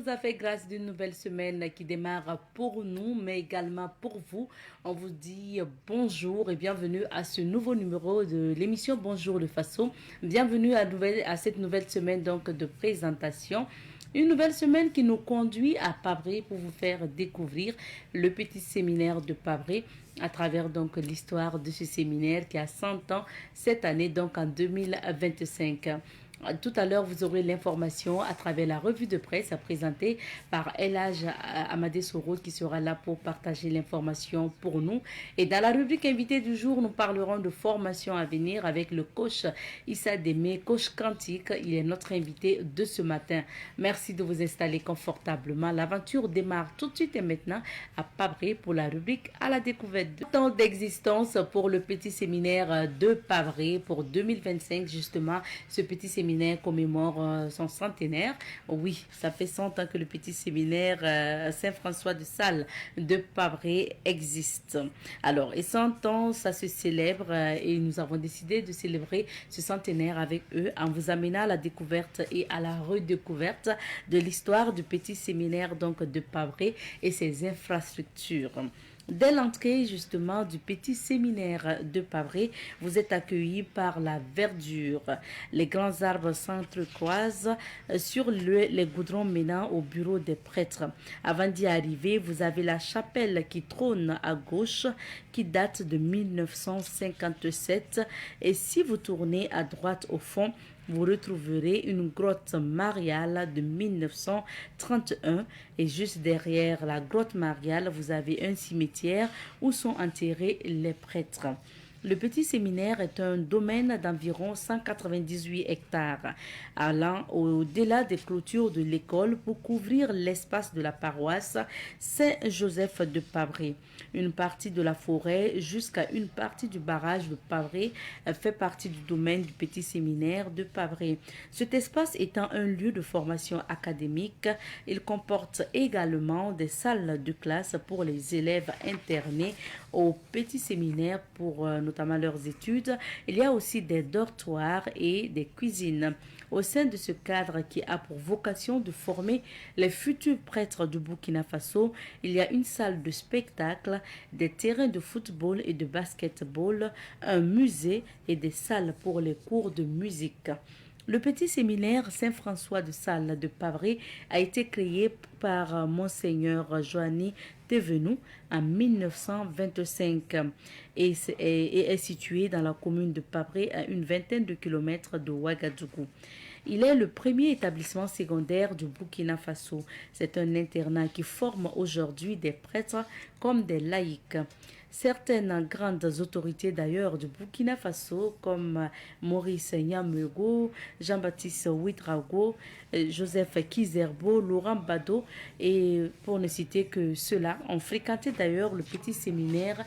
Nous a fait grâce d'une nouvelle semaine qui démarre pour nous, mais également pour vous. On vous dit bonjour et bienvenue à ce nouveau numéro de l'émission Bonjour le Faso. Bienvenue à cette nouvelle semaine donc de présentation. Une nouvelle semaine qui nous conduit à Pabré pour vous faire découvrir le petit séminaire de Pabré à travers donc l'histoire de ce séminaire qui a 100 ans cette année, donc en 2025. Tout à l'heure, vous aurez l'information à travers la revue de presse présentée par El Hadj Amadé Soro qui sera là pour partager l'information pour nous. Et dans la rubrique invité du jour, nous parlerons de formation à venir avec le coach Issa Démé, coach quantique. Il est notre invité de ce matin. Merci de vous installer confortablement. L'aventure démarre tout de suite et maintenant à Pabré pour la rubrique à la découverte. 2 ans d'existence pour le petit séminaire de Pabré pour 2025 justement. Ce petit séminaire commémore son centenaire. Oui, ça fait 100 ans que le petit séminaire Saint-François de Sales de Pabré existe. Alors, et 100 ans, ça se célèbre et nous avons décidé de célébrer ce centenaire avec eux en vous amenant à la découverte et à la redécouverte de l'histoire du petit séminaire donc de Pabré et ses infrastructures. Dès l'entrée justement du petit séminaire de Pabré, vous êtes accueillis par la verdure. Les grands arbres s'entrecroisent sur les goudrons menant au bureau des prêtres. Avant d'y arriver, vous avez la chapelle qui trône à gauche, qui date de 1957. Et si vous tournez à droite au fond, vous retrouverez une grotte mariale de 1931 et juste derrière la grotte mariale, vous avez un cimetière où sont enterrés les prêtres. Le petit séminaire est un domaine d'environ 198 hectares, allant au-delà des clôtures de l'école pour couvrir l'espace de la paroisse Saint-Joseph de Pabré. Une partie de la forêt jusqu'à une partie du barrage de Pabré fait partie du domaine du petit séminaire de Pabré. Cet espace étant un lieu de formation académique, il comporte également des salles de classe pour les élèves internés au petit séminaire pour notamment leurs études. Il y a aussi des dortoirs et des cuisines. Au sein de ce cadre qui a pour vocation de former les futurs prêtres du Burkina Faso, il y a une salle de spectacle, des terrains de football et de basketball, un musée et des salles pour les cours de musique. Le petit séminaire Saint-François de Sales de Pabré a été créé par Monseigneur Joanny Thévenoud en 1925 et est situé dans la commune de Pabré à une vingtaine de kilomètres de Ouagadougou. Il est le premier établissement secondaire du Burkina Faso. C'est un internat qui forme aujourd'hui des prêtres comme des laïcs. Certaines grandes autorités d'ailleurs du Burkina Faso comme Maurice Nyamego, Jean-Baptiste Ouedraogo, Joseph Kizerbo, Laurent Bado et pour ne citer que ceux-là ont fréquenté d'ailleurs le petit séminaire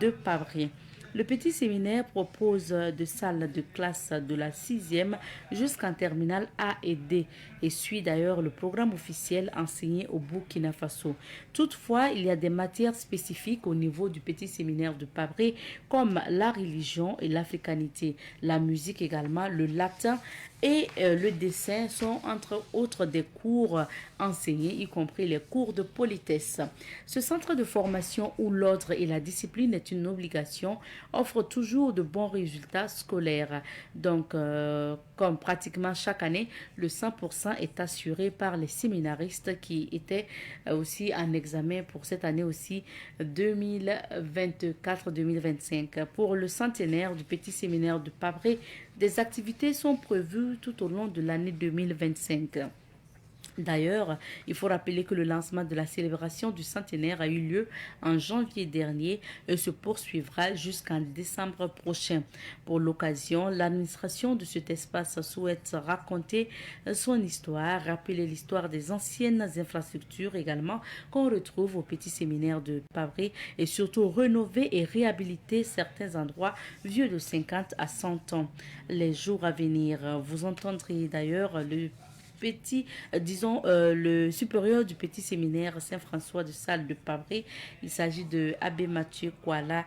de Pabré. Le petit séminaire propose des salles de classe de la 6e jusqu'en terminale A et D et suit d'ailleurs le programme officiel enseigné au Burkina Faso. Toutefois, il y a des matières spécifiques au niveau du petit séminaire de Pabré comme la religion et l'africanité, la musique également, le latin et le dessin sont entre autres des cours enseignés, y compris les cours de politesse. Ce centre de formation où l'ordre et la discipline est une obligation offre toujours de bons résultats scolaires. Donc, comme pratiquement chaque année, le 100% est assuré par les séminaristes qui étaient aussi en examen pour cette année aussi 2024-2025. Pour le centenaire du petit séminaire de Pabré, des activités sont prévues tout au long de l'année 2025. D'ailleurs, il faut rappeler que le lancement de la célébration du centenaire a eu lieu en janvier dernier et se poursuivra jusqu'en décembre prochain. Pour l'occasion, l'administration de cet espace souhaite raconter son histoire, rappeler l'histoire des anciennes infrastructures également qu'on retrouve au petit séminaire de Pabré et surtout rénover et réhabiliter certains endroits vieux de 50 à 100 ans. Les jours à venir, vous entendrez d'ailleurs le supérieur du petit séminaire Saint-François de Sales de Pabré. Il s'agit de Abbé Mathieu Kouala.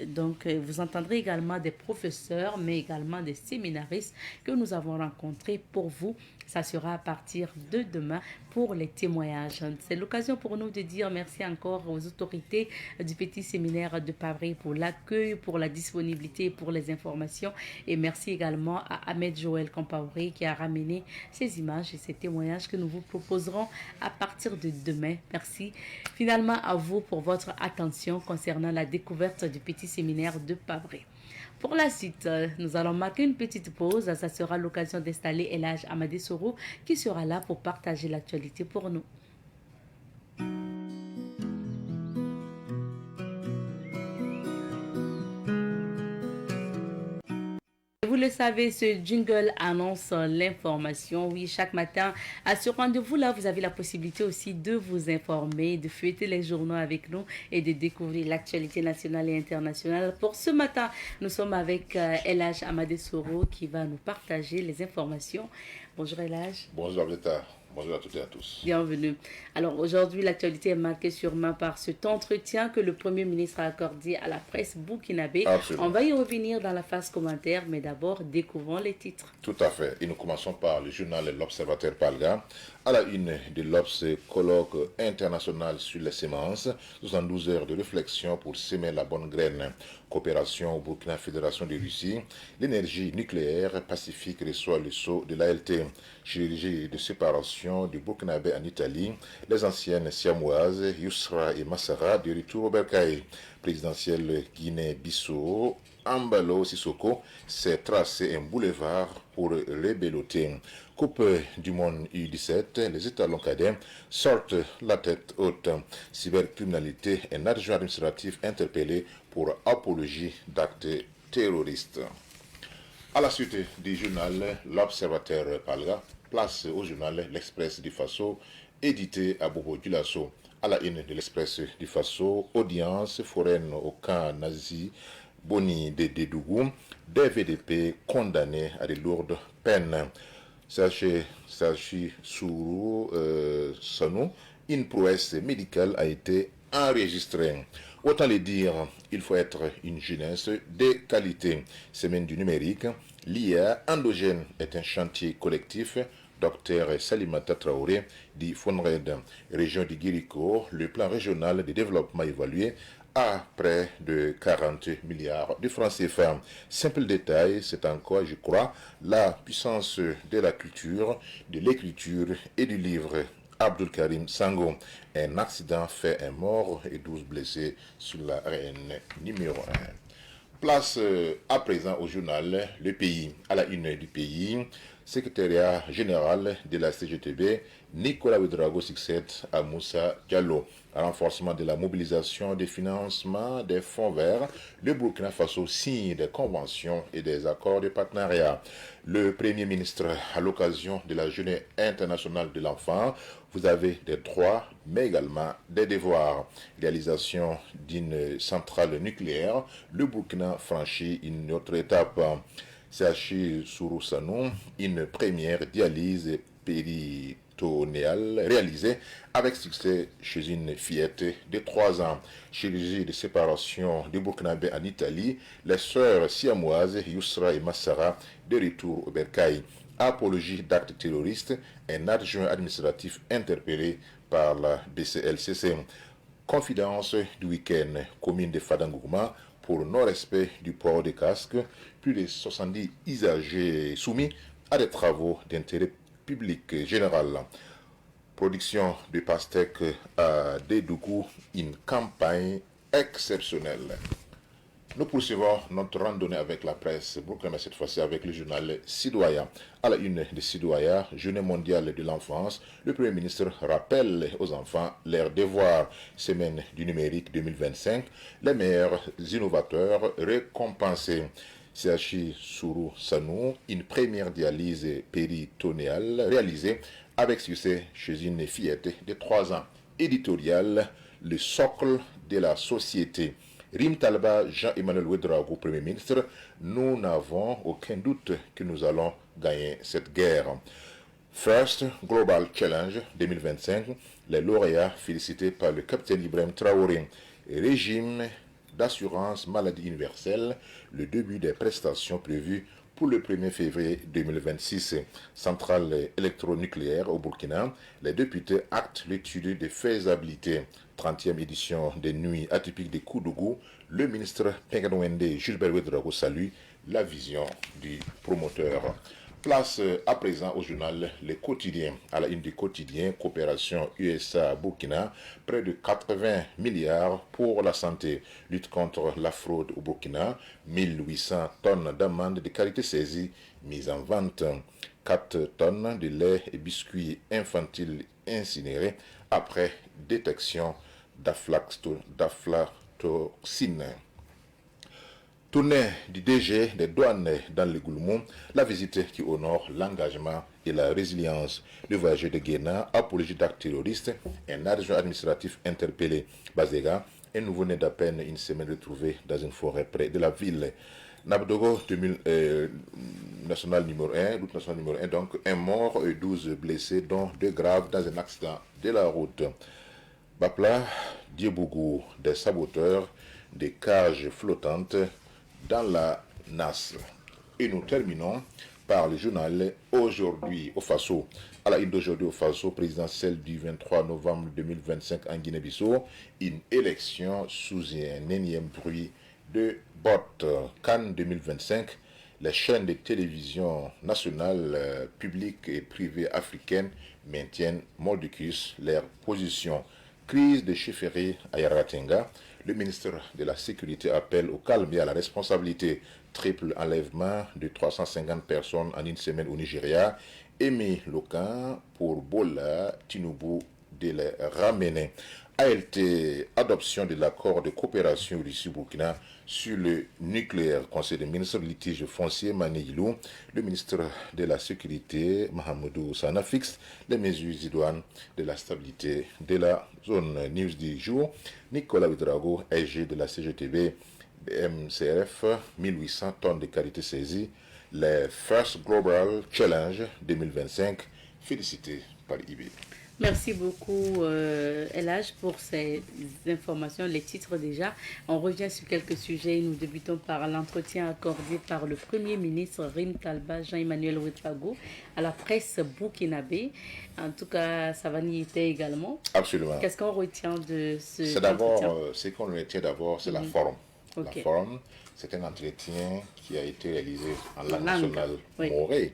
Donc, vous entendrez également des professeurs, mais également des séminaristes que nous avons rencontrés pour vous Ça sera à partir de demain pour les témoignages. C'est l'occasion pour nous de dire merci encore aux autorités du petit séminaire de Pavré pour l'accueil, pour la disponibilité, pour les informations. Et merci également à Ahmed Joël Compaoré qui a ramené ces images et ces témoignages que nous vous proposerons à partir de demain. Merci finalement à vous pour votre attention concernant la découverte du petit séminaire de Pavré. Pour la suite, nous allons marquer une petite pause. Ça sera l'occasion d'installer Elhaj Amadé Soro qui sera là pour partager l'actualité pour nous. Vous le savez, ce jingle annonce l'information. Oui, chaque matin, à ce rendez-vous-là, vous avez la possibilité aussi de vous informer, de feuilleter les journaux avec nous et de découvrir l'actualité nationale et internationale. Pour ce matin, nous sommes avec Elhaj Amadé Soro qui va nous partager les informations. Bonjour Elhaj. Bonjour Ableta. Bonjour à toutes et à tous. Bienvenue. Alors aujourd'hui, l'actualité est marquée sûrement par cet entretien que le Premier ministre a accordé à la presse burkinabé. Absolument. On va y revenir dans la phase commentaire, mais d'abord, découvrons les titres. Tout à fait. Et nous commençons par le journal L'Observateur Palga. À la une de l'Obs, colloque international sur les semences, 72 heures de réflexion pour semer la bonne graine. Coopération au Burkina Fédération de Russie. L'énergie nucléaire pacifique reçoit le sceau de l'ALT. Chirurgie de séparation du Burkinabé en Italie. Les anciennes siamoises Yousra et Massara de retour au Bercail. Présidentielle Guinée-Bissau. Ambalo Sissoko s'est tracé un boulevard pour rebelloter. Coupe du monde U17, les étalons cadets sortent la tête haute. Cybercriminalité, un adjoint administratif interpellé pour apologie d'actes terroristes. À la suite du journal L'Observateur Palga, place au journal L'Express du Faso, édité à Bobo Dioulasso. À la une de l'Express du Faso, audience foraine au camp nazi Boni de Dédougou, des VDP condamnés à de lourdes peines. Sachi Sourou Sanou, une prouesse médicale a été enregistrée. Autant le dire, il faut être une jeunesse de qualité. Semaine du numérique, l'IA endogène est un chantier collectif. Docteur Salimata Traoré dit Fonred, région du Guirico, le plan régional de développement évalué à près de 40 milliards de francs CFA. Simple détail, c'est encore, je crois, la puissance de la culture, de l'écriture et du livre. Abdul Karim Sango, un accident fait un mort et 12 blessés sur la RN numéro 1. Place à présent au journal Le Pays. À la une du Pays, secrétariat général de la CGTB, Nicolas Ouedraogo succède à Moussa Diallo. Renforcement de la mobilisation des financements des fonds verts, le Burkina Faso signe des conventions et des accords de partenariat. Le Premier ministre, à l'occasion de la Journée internationale de l'enfant, vous avez des droits, mais également des devoirs. Réalisation d'une centrale nucléaire, le Burkina franchit une autre étape. CHI Sourou-Sanou, une première dialyse péritonéale réalisée avec succès chez une fillette de 3 ans. Chirurgie de séparation du Burkinabé en Italie, les sœurs siamoises Yousra et Massara de retour au Bercail. Apologie d'actes terroristes, un adjoint administratif interpellé par la BCLCC. Confidence du week-end, commune de Fadangouma, pour non-respect du port des casques, plus de 70 usagers soumis à des travaux d'intérêt public général. Production de pastèques à Dédougou, une campagne exceptionnelle. Nous poursuivons notre randonnée avec la presse burkinabé, cette fois-ci avec le journal Sidoya. À la une de Sidoya, Journée mondiale de l'enfance, le Premier ministre rappelle aux enfants leurs devoirs. Semaine du numérique 2025, les meilleurs innovateurs récompensés. CHI Sourou Sanou, une première dialyse péritonéale réalisée avec succès chez une fillette de 3 ans. Éditorial, le socle de la société. Rim Talba, Jean-Emmanuel Ouedraogo, Premier ministre, nous n'avons aucun doute que nous allons gagner cette guerre. First Global Challenge 2025, les lauréats félicités par le capitaine Ibrahim Traoré. Régime d'assurance maladie universelle, le début des prestations prévues pour le 1er février 2026. Centrale électronucléaire au Burkina, les députés actent l'étude de faisabilité. 30e édition des nuits atypiques des Koudougou. Le ministre Pengadouende Gilbert Ouedraogo salue la vision du promoteur. Place à présent au journal Les Quotidiens. À la une du quotidien, coopération USA-Burkina, près de 80 milliards pour la santé. Lutte contre la fraude au Burkina, 1800 tonnes d'amandes de qualité saisie, mises en vente. 4 tonnes de lait et biscuits infantiles incinérés après détection d'aflatoxine. Tournée du DG des douanes dans le Goulmou, la visite qui honore l'engagement et la résilience. Le voyageur de Guéna, apologie d'actes terroristes, un adjoint administratif interpellé. Bazega, un nouveau-né d'à peine une semaine retrouvé dans une forêt près de la ville. Nabdogo, national numéro 1, route nationale numéro 1, donc un mort et 12 blessés, dont 2 graves dans un accident de la route. Bapla, Diebougou, des saboteurs, des cages flottantes dans la NAS. Et nous terminons par le journal Aujourd'hui au Faso. À la une d'aujourd'hui au Faso, présidentielle du 23 novembre 2025 en Guinée-Bissau, une élection sous un énième bruit de bottes. Cannes 2025, les chaînes de télévision nationales, publiques et privées africaines maintiennent mordicus leur position. Crise de chefferie à Yaratenga. Le ministre de la Sécurité appelle au calme et à la responsabilité. Triple enlèvement de 350 personnes en une semaine au Nigeria. Aimé Locan pour Bola Tinubu de les ramener. ALT, adoption de l'accord de coopération Russie-Burkina sur le nucléaire. Conseil des ministres litige foncier Manéilou. Le ministre de la Sécurité, Mahamoudou Sana, fixe les mesures idoines de la stabilité de la zone. News du jour, Nicolas Ouedraogo, SG de la CGTB, MCRF, 1800 tonnes de qualité saisie. Les First Global Challenge 2025, félicité par IB. Merci beaucoup, Elage, pour ces informations, les titres déjà. On revient sur quelques sujets. Nous débutons par l'entretien accordé par le Premier ministre Rim Talba, Jean-Emmanuel Ouedraogo, à la presse burkinabé. En tout cas, Savani était également. Absolument. Qu'est-ce qu'on retient de ce C'est d'abord, ce qu'on retient d'abord, c'est la forme. Okay. La forme, c'est un entretien qui a été réalisé en langue nationale morée.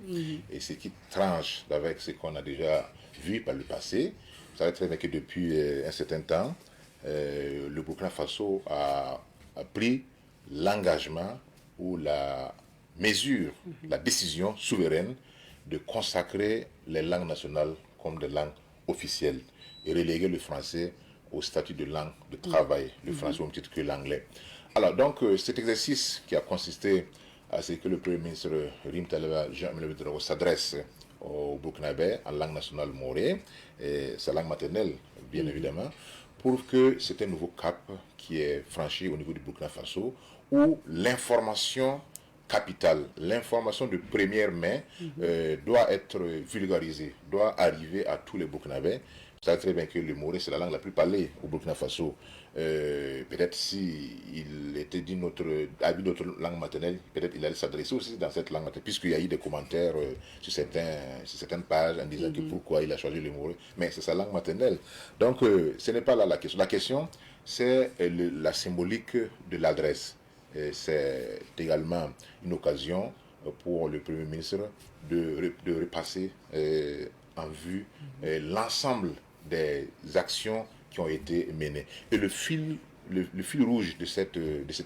Et ce qui tranche avec ce qu'on a déjà vu par le passé. Vous savez très bien que depuis un certain temps, le Burkina Faso a pris l'engagement ou la mesure, la décision souveraine de consacrer les langues nationales comme des langues officielles et reléguer le français au statut de langue de travail, le français au même titre que l'anglais. Alors donc cet exercice qui a consisté à ce que le Premier ministre Rim Talba Jean-Emmanuel Ouedraogo s'adresse au Burkinabé en langue nationale morée, sa langue maternelle bien évidemment, pour que c'est un nouveau cap qui est franchi au niveau du Burkina Faso où l'information capitale, l'information de première main doit être vulgarisée, doit arriver à tous les Burkinabés. Vous savez très bien que le moré, c'est la langue la plus parlée au Burkina Faso. Peut-être s'il était d'une autre langue maternelle, peut-être il allait s'adresser aussi dans cette langue maternelle, puisqu'il y a eu des commentaires sur certaines pages en disant que pourquoi il a choisi le moré. Mais c'est sa langue maternelle. Donc, ce n'est pas là la question. La question, c'est la symbolique de l'adresse. C'est également une occasion pour le Premier ministre de repasser en vue l'ensemble des actions qui ont été menées. Et le fil rouge de cet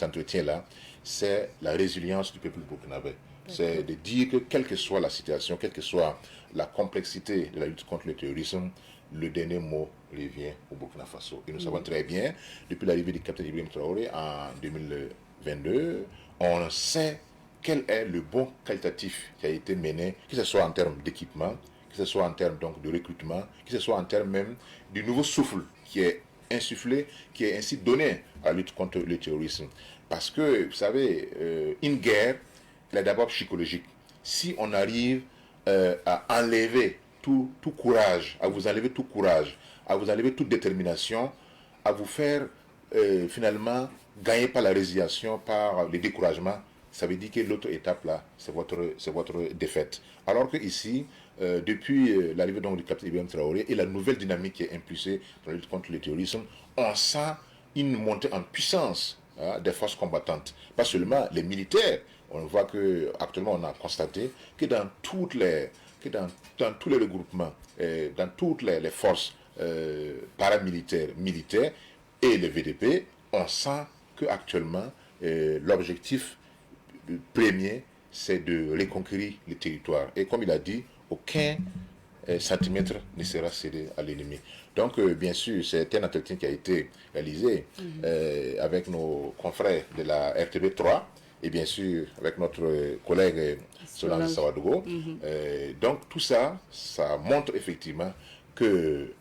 entretien-là, c'est la résilience du peuple burkinabé. C'est de dire que quelle que soit la situation, quelle que soit la complexité de la lutte contre le terrorisme, le dernier mot revient au Burkina Faso. Et nous savons très bien, depuis l'arrivée du capitaine Ibrahim Traoré en 2022, on sait quel est le bon qualitatif qui a été mené, que ce soit en termes d'équipement, que ce soit en termes donc de recrutement, que ce soit en termes même du nouveau souffle qui est insufflé, qui est ainsi donné à la lutte contre le terrorisme. Parce que, vous savez, une guerre, elle est d'abord psychologique. Si on arrive à enlever tout courage, à vous enlever tout courage, à vous enlever toute détermination, à vous faire finalement gagner par la résiliation, par le découragement, ça veut dire que l'autre étape là, c'est votre défaite. Alors que ici, depuis l'arrivée donc, du capitaine Ibrahim Traoré et la nouvelle dynamique qui est impulsée dans la lutte contre le terrorisme, on sent une montée en puissance des forces combattantes. Pas seulement les militaires. On voit que actuellement on a constaté que dans dans tous les regroupements, dans toutes les forces paramilitaires, militaires et les VDP, on sent que actuellement l'objectif premier, c'est de reconquérir le territoire. Et comme il a dit, aucun centimètre ne sera cédé à l'ennemi. Donc, bien sûr, c'est un entretien qui a été réalisé avec nos confrères de la RTB 3 et bien sûr avec notre collègue Solange Sawadogo. Donc, tout ça, ça montre effectivement que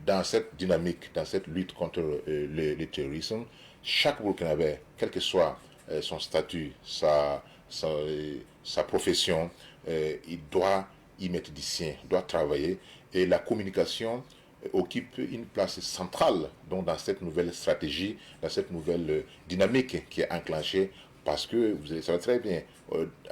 dans cette dynamique, dans cette lutte contre le terrorisme, chaque Burkinabé, quel que soit son statut, sa profession, il doit y mettre du sien, doit travailler. Et la communication occupe une place centrale donc, dans cette nouvelle stratégie, dans cette nouvelle dynamique qui est enclenchée. Parce que, vous savez très bien,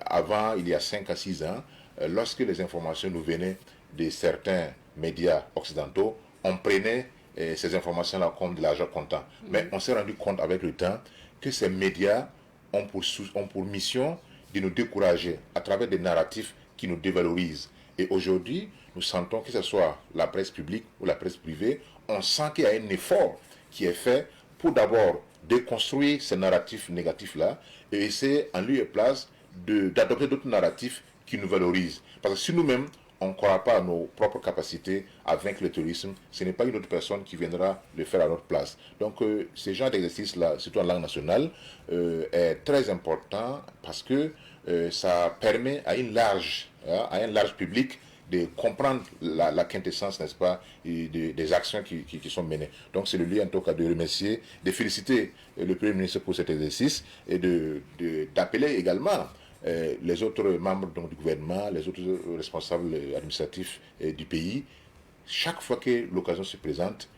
avant, il y a 5 à 6 ans, lorsque les informations nous venaient de certains médias occidentaux, on prenait ces informations-là comme de l'argent comptant. Mais on s'est rendu compte avec le temps que ces médias ont pour mission de nous décourager à travers des narratifs qui nous dévalorisent. Et aujourd'hui, nous sentons que ce soit la presse publique ou la presse privée, on sent qu'il y a un effort qui est fait pour d'abord déconstruire ces narratifs négatifs-là et essayer en lieu et place d'adopter d'autres narratifs qui nous valorisent. Parce que si nous-mêmes, on ne croit pas à nos propres capacités à vaincre le terrorisme, ce n'est pas une autre personne qui viendra le faire à notre place. Donc, ce genre d'exercice-là, surtout en langue nationale, est très important parce que ça permet à un large public de comprendre la quintessence, n'est-ce pas, des actions qui sont menées. Donc c'est le lieu en tout cas de remercier, de féliciter le Premier ministre pour cet exercice et d'appeler également les autres membres donc, du gouvernement, les autres responsables administratifs du pays, chaque fois que l'occasion se présente,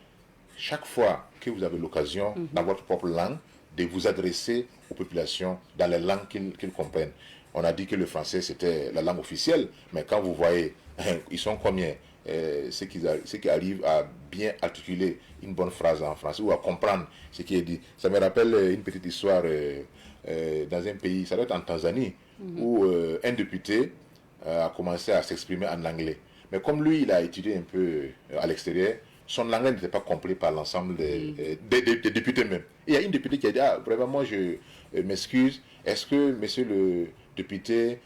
chaque fois que vous avez l'occasion, dans votre propre langue, de vous adresser aux populations dans les langues qu'ils comprennent. On a dit que le français c'était la langue officielle, mais quand vous voyez, ils sont combien ceux qui arrivent à bien articuler une bonne phrase en français ou à comprendre ce qui est dit. Ça me rappelle une petite histoire dans un pays, ça doit être en Tanzanie, où un député a commencé à s'exprimer en anglais. Mais comme lui, il a étudié un peu à l'extérieur, son anglais n'était pas compris par l'ensemble des députés même. Et il y a une députée qui a dit, ah, vraiment, moi, je m'excuse, est-ce que monsieur le député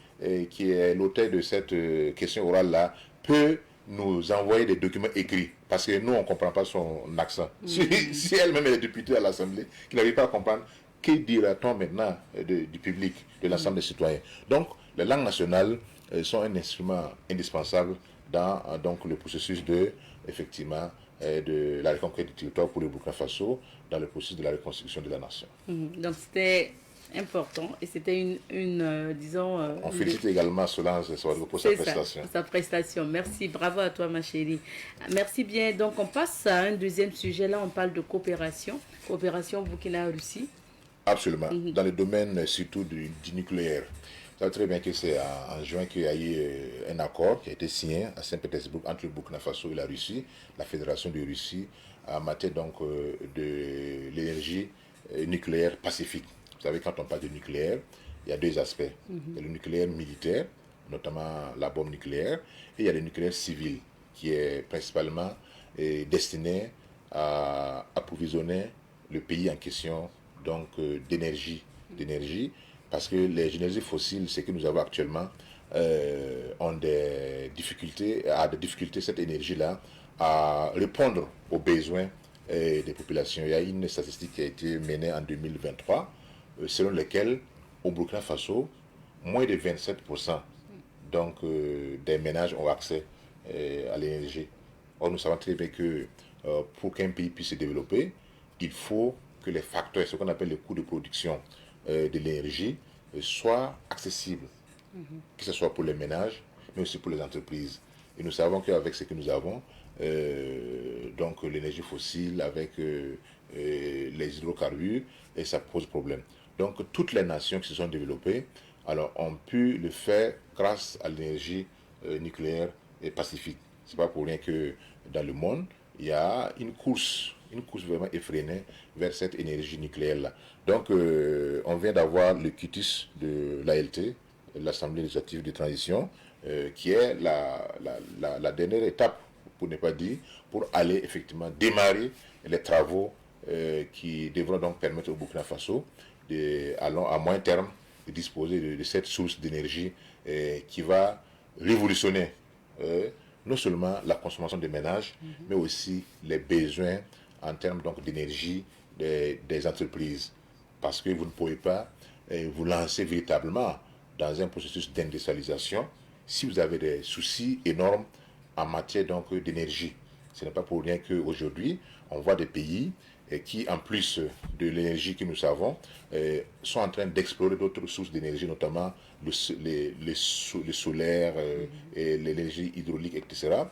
qui est l'auteur de cette question orale-là peut nous envoyer des documents écrits? Parce que nous, on ne comprend pas son accent. Si elle-même est députée à l'Assemblée, qui n'arrive pas à comprendre, que dira-t-on maintenant du public, de l'ensemble des citoyens? Donc, les langues nationales sont un instrument indispensable dans donc, le processus effectivement, de la reconquête du territoire pour le Burkina Faso, dans le processus de la reconstruction de la nation. Donc, c'était important et c'était disons... On félicite également Solange pour sa prestation. Pour sa prestation. Merci, bravo à toi ma chérie. Merci bien. Donc on passe à un deuxième sujet. Là, on parle de coopération. Coopération Burkina-Russie. Absolument. Dans le domaine surtout du nucléaire. Vous savez très bien que c'est en juin qu'il y a eu un accord qui a été signé à Saint-Pétersbourg entre le Burkina Faso et la Russie, la Fédération de Russie, en matière donc de l'énergie nucléaire pacifique. Vous savez, quand on parle de nucléaire, il y a deux aspects. Il y a le nucléaire militaire, notamment la bombe nucléaire, et il y a le nucléaire civil, qui est principalement destiné à approvisionner le pays en question donc d'énergie, parce que les énergies fossiles, ce que nous avons actuellement, ont des difficultés, cette énergie-là, à répondre aux besoins des populations. Il y a une statistique qui a été menée en 2023, selon laquelle, au Burkina Faso, moins de 27% donc, des ménages ont accès à l'énergie. Or, nous savons très bien que pour qu'un pays puisse se développer, il faut que les facteurs, ce qu'on appelle les coûts de production de l'énergie, soient accessibles, que ce soit pour les ménages, mais aussi pour les entreprises. Et nous savons qu'avec ce que nous avons, donc l'énergie fossile, avec les hydrocarbures, et ça pose problème. Donc toutes les nations qui se sont développées alors, ont pu le faire grâce à l'énergie nucléaire et pacifique. Ce n'est pas pour rien que dans le monde, il y a une course vraiment effrénée vers cette énergie nucléaire-là. Donc, on vient d'avoir le quitus de l'ALT, l'Assemblée législative de transition, qui est la dernière étape, pour ne pas dire, pour aller effectivement démarrer les travaux qui devront donc permettre au Burkina Faso, à moyen terme, de disposer de cette source d'énergie qui va révolutionner non seulement la consommation des ménages, mais aussi les besoins en termes donc d'énergie des entreprises. Parce que vous ne pouvez pas vous lancer véritablement dans un processus d'industrialisation si vous avez des soucis énormes en matière donc d'énergie. Ce n'est pas pour rien qu'aujourd'hui, on voit des pays qui, en plus de l'énergie que nous savons, sont en train d'explorer d'autres sources d'énergie, notamment le solaire, et l'énergie hydraulique, etc.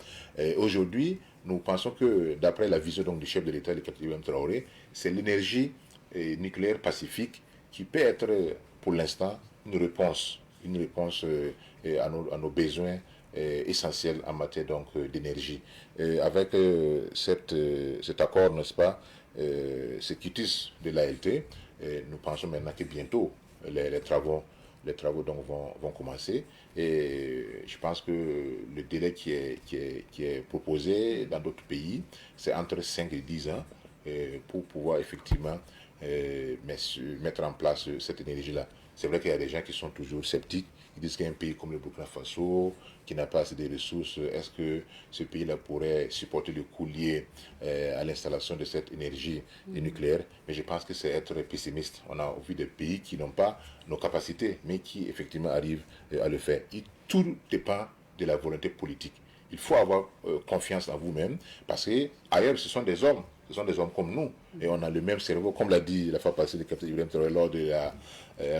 Aujourd'hui, nous pensons que, d'après la vision donc, du chef de l'État, le capitaine Ibrahim Traoré, c'est l'énergie nucléaire pacifique qui peut être, pour l'instant, une réponse à nos besoins essentiels en matière donc d'énergie. Avec cet accord, n'est-ce pas, ce quitus de l'ALT, nous pensons maintenant que bientôt les travaux donc vont commencer, et je pense que le délai qui est proposé dans d'autres pays, c'est entre 5 et 10 ans pour pouvoir effectivement mettre en place cette énergie-là. C'est vrai qu'il y a des gens qui sont toujours sceptiques. Ils disent qu'un pays comme le Burkina Faso, qui n'a pas assez de ressources, est-ce que ce pays-là pourrait supporter le coût lié à l'installation de cette énergie nucléaire? Mais je pense que c'est être pessimiste. On a vu des pays qui n'ont pas nos capacités, mais qui effectivement arrivent à le faire. Et tout dépend de la volonté politique. Il faut avoir confiance en vous-même, parce que ailleurs, ce sont des hommes. Ce sont des hommes comme nous, et on a le même cerveau, comme l'a dit la fois passée le capitaine Ibrahim Traoré lors de la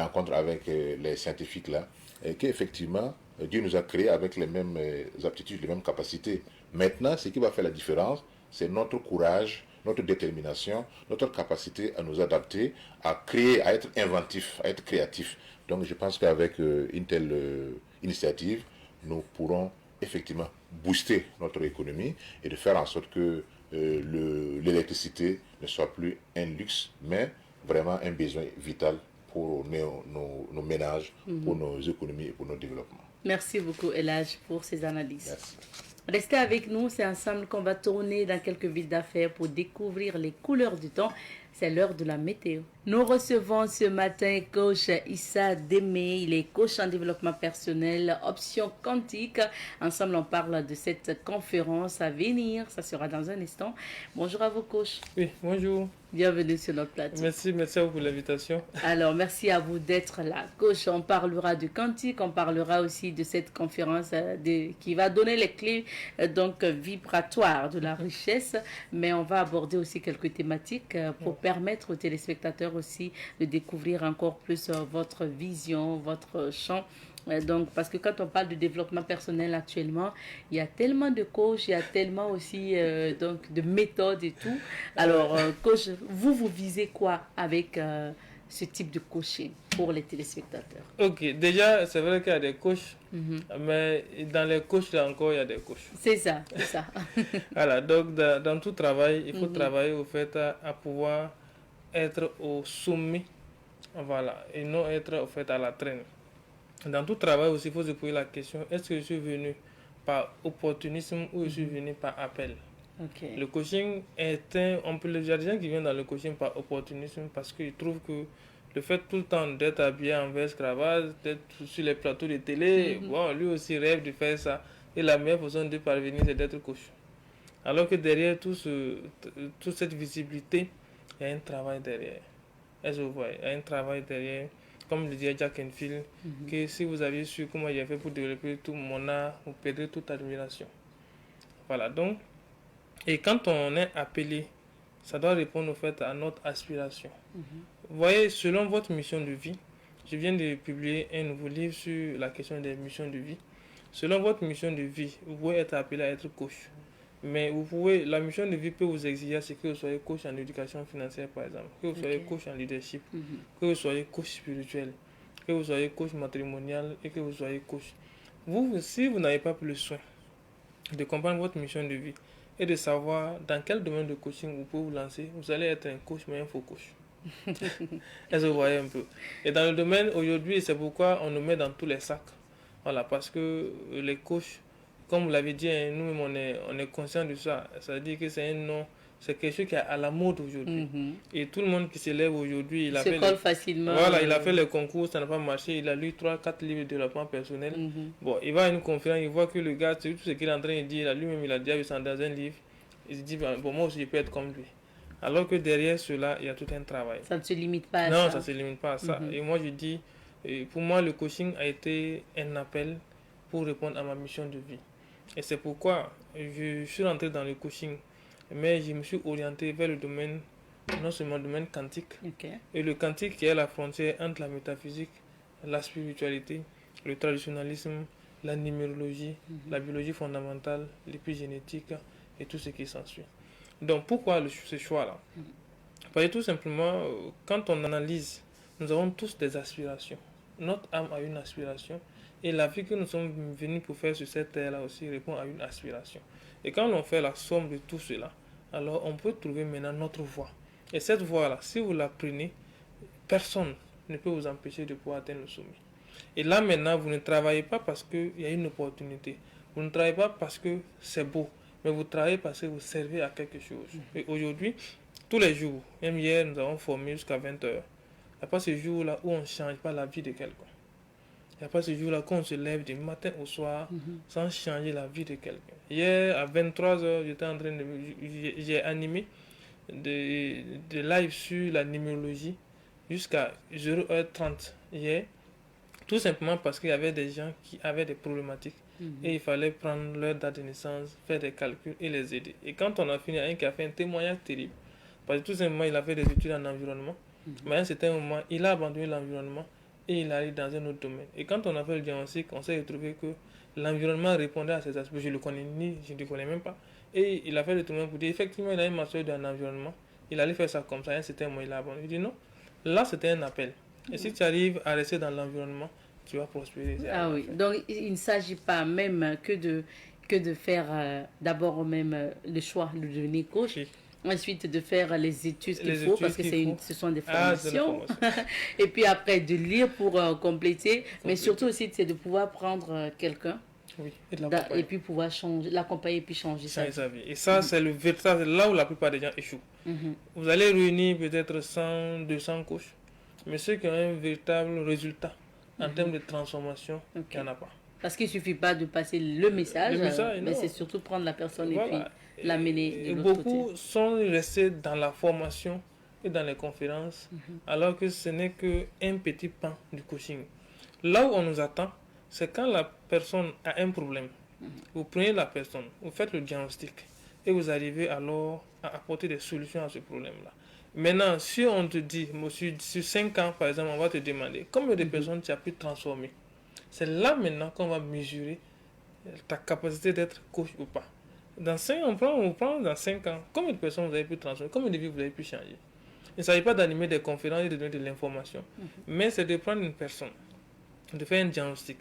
rencontre avec les scientifiques là, qu'effectivement, Dieu nous a créés avec les mêmes aptitudes, les mêmes capacités. Maintenant, ce qui va faire la différence, c'est notre courage, notre détermination, notre capacité à nous adapter, à créer, à être inventif, à être créatif. Donc je pense qu'avec une telle initiative, nous pourrons effectivement booster notre économie et de faire en sorte que l'électricité ne soit plus un luxe, mais vraiment un besoin vital pour nos ménages, pour nos économies et pour nos développements. Merci beaucoup, Elage, pour ces analyses. Merci. Restez avec nous, c'est ensemble qu'on va tourner dans quelques villes d'affaires pour découvrir les couleurs du temps. C'est l'heure de la météo. Nous recevons ce matin coach Issa Démé. Il est coach en développement personnel, option quantique. Ensemble, on parle de cette conférence à venir. Ça sera dans un instant. Bonjour à vous, coach. Oui, bonjour. Bienvenue sur notre plateau. Merci à vous pour l'invitation. Alors, merci à vous d'être là. Coach, on parlera du quantique, on parlera aussi de cette conférence qui va donner les clés donc vibratoires de la richesse, mais on va aborder aussi quelques thématiques pour permettre aux téléspectateurs aussi de découvrir encore plus votre vision, votre champ. Donc, parce que quand on parle de développement personnel actuellement, il y a tellement de coachs, il y a tellement aussi donc de méthodes et tout. Alors, coach, vous visez quoi avec ce type de coaching pour les téléspectateurs? Ok, déjà, c'est vrai qu'il y a des coachs, mais dans les coachs, là encore, il y a des coachs. C'est ça, c'est ça. Voilà, donc dans tout travail, il faut travailler au fait à pouvoir être au sommet, voilà, et non être au fait à la traîne. Dans tout travail aussi, il faut se poser la question, est-ce que je suis venu par opportunisme ou je suis venu par appel? Okay. Le coaching est on peut le dire, des gens qui viennent dans le coaching par opportunisme parce qu'ils trouvent que le fait tout le temps d'être habillé en veste, cravate, d'être sur les plateaux de télé, bon, lui aussi rêve de faire ça. Et la meilleure façon de parvenir, c'est d'être coach. Alors que derrière toute cette visibilité, il y a un travail derrière. Est-ce que vous voyez? Il y a un travail derrière. Comme le disait Jack Enfield, que si vous aviez su comment j'ai fait pour développer tout mon art, vous perdrez toute admiration. Voilà, donc, et quand on est appelé, ça doit répondre au fait à notre aspiration. Vous voyez, selon votre mission de vie, je viens de publier un nouveau livre sur la question des missions de vie. Selon votre mission de vie, vous pouvez être appelé à être coach. Mais vous pouvez, la mission de vie peut vous exiger ce que vous soyez coach en éducation financière, par exemple, que vous soyez coach en leadership, que vous soyez coach spirituel, que vous soyez coach matrimonial et que vous soyez coach. Vous, si vous n'avez pas pris le soin de comprendre votre mission de vie et de savoir dans quel domaine de coaching vous pouvez vous lancer, vous allez être un coach, mais un faux coach. Est-ce que vous voyez un peu? Et dans le domaine aujourd'hui, c'est pourquoi on nous met dans tous les sacs. Voilà, parce que les coachs, comme vous l'avez dit, nous-mêmes on est conscient de ça. Ça veut dire que c'est un nom, c'est quelque chose qui est à la mode aujourd'hui. Et tout le monde qui s'élève aujourd'hui, il a fait facilement. Voilà, il a fait les concours, ça n'a pas marché, il a lu 3-4 livres de développement personnel. Bon, il va à une conférence, il voit que le gars, tout ce qu'il est en train de dire, lui-même il a déjà vu ça dans un livre. Il se dit, bon, moi aussi je peux être comme lui. Alors que derrière cela, il y a tout un travail. Ça ne se limite pas à ça. Non, ça ne se limite pas à ça. Et moi, je dis, pour moi, le coaching a été un appel pour répondre à ma mission de vie. Et c'est pourquoi je suis rentré dans le coaching, mais je me suis orienté vers le domaine, non seulement le domaine quantique, et le quantique qui est la frontière entre la métaphysique, la spiritualité, le traditionnalisme, la numérologie, la biologie fondamentale, l'épigénétique et tout ce qui s'ensuit. Donc pourquoi ce choix-là? Parce que tout simplement, quand on analyse, nous avons tous des aspirations. Notre âme a une aspiration. Et la vie que nous sommes venus pour faire sur cette terre-là aussi répond à une aspiration. Et quand on fait la somme de tout cela, alors on peut trouver maintenant notre voie. Et cette voie-là, si vous la prenez, personne ne peut vous empêcher de pouvoir atteindre le sommet. Et là maintenant, vous ne travaillez pas parce qu'il y a une opportunité. Vous ne travaillez pas parce que c'est beau. Mais vous travaillez parce que vous servez à quelque chose. Et aujourd'hui, tous les jours, même hier, nous avons formé jusqu'à 20 heures. Il n'y a pas ce jour-là où on ne change pas la vie de quelqu'un. Il n'y a pas ce jour-là qu'on se lève du matin au soir sans changer la vie de quelqu'un. Hier, à 23 heures, j'étais en train de... J'ai animé des lives sur la numérologie jusqu'à 0h30 hier. Tout simplement parce qu'il y avait des gens qui avaient des problématiques. Et il fallait prendre leur date de naissance, faire des calculs et les aider. Et quand on a fini, il y a un qui a fait un témoignage terrible. Parce que tout simplement, il a fait des études en environnement. Mais à un certain moment, il a abandonné l'environnement et il arrive dans un autre domaine. Et quand on a fait le diagnostic, on s'est retrouvé que l'environnement répondait à ces aspects. Je ne le connais ni, je ne le connais même pas. Et il a fait le témoignage pour dire, effectivement, il a une master dans l'environnement. Il allait faire ça comme ça. À un certain moment, il a abandonné. Il dit non, là, c'était un appel. Et si tu arrives à rester dans l'environnement, tu vas prospérer. Ah oui, donc il ne s'agit pas même que de faire d'abord même le choix de devenir coach, ensuite de faire les études qu'il faut, parce que ce sont des formations, et puis après de lire pour compléter, mais surtout aussi c'est de pouvoir prendre quelqu'un. Oui, et puis pouvoir l'accompagner et puis changer sa vie. Et ça, c'est là où la plupart des gens échouent. Vous allez réunir peut-être 100, 200 coachs, mais ceux qui ont un véritable résultat en termes de transformation, il n'y en a pas. Parce qu'il ne suffit pas de passer le message mais c'est surtout prendre la personne et puis l'amener de l'autre côté. Beaucoup sont restés dans la formation et dans les conférences, alors que ce n'est qu'un petit pan du coaching. Là où on nous attend, c'est quand la personne a un problème. Vous prenez la personne, vous faites le diagnostic et vous arrivez alors à apporter des solutions à ce problème-là. Maintenant, si on te dit, sur 5 ans, par exemple, on va te demander combien de personnes tu as pu transformer. C'est là maintenant qu'on va mesurer ta capacité d'être coach ou pas. Dans 5 ans, on prend dans 5 ans, combien de personnes vous avez pu transformer, combien de vies vous avez pu changer. Il ne s'agit pas d'animer des conférences et de donner de l'information, mais c'est de prendre une personne, de faire un diagnostic,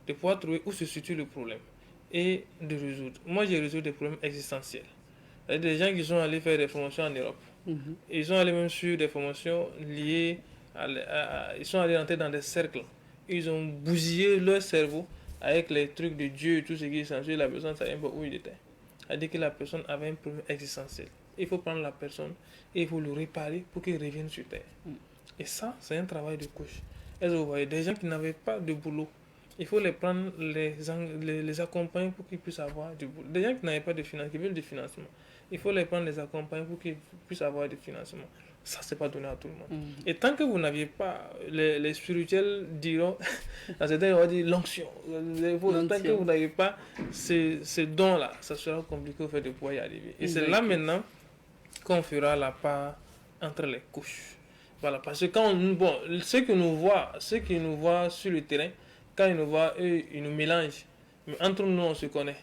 de pouvoir trouver où se situe le problème et de résoudre. Moi, j'ai résolu des problèmes existentiels. Il y a des gens qui sont allés faire des formations en Europe. Ils sont allés même sur des formations liées ils sont allés rentrer dans des cercles. Ils ont bousillé leur cerveau avec les trucs de Dieu et tout ce qui est censé. La personne ne savait pas où il était. C'est-à-dire que la personne avait un problème existentiel. Il faut prendre la personne et il faut le réparer pour qu'il revienne sur terre. Et ça, c'est un travail de coach. Est-ce que vous voyez, des gens qui n'avaient pas de boulot, il faut les prendre, les accompagner pour qu'ils puissent avoir du boulot. Des gens qui n'avaient pas de financement, qui veulent du financement, il faut les prendre, les accompagner pour qu'ils puissent avoir du financement. Ça, c'est pas donné à tout le monde. Et tant que vous n'aviez pas, les spirituels diront, dans certains, on va dire l'onction. Tant que vous n'avez pas ces dons-là, ça sera compliqué au fait de pouvoir y arriver. Et c'est là maintenant qu'on fera la part entre les couches. Voilà, parce que quand ceux qui nous voient sur le terrain, quand ils nous voient, eux, ils nous mélangent. Mais entre nous, on se connaît.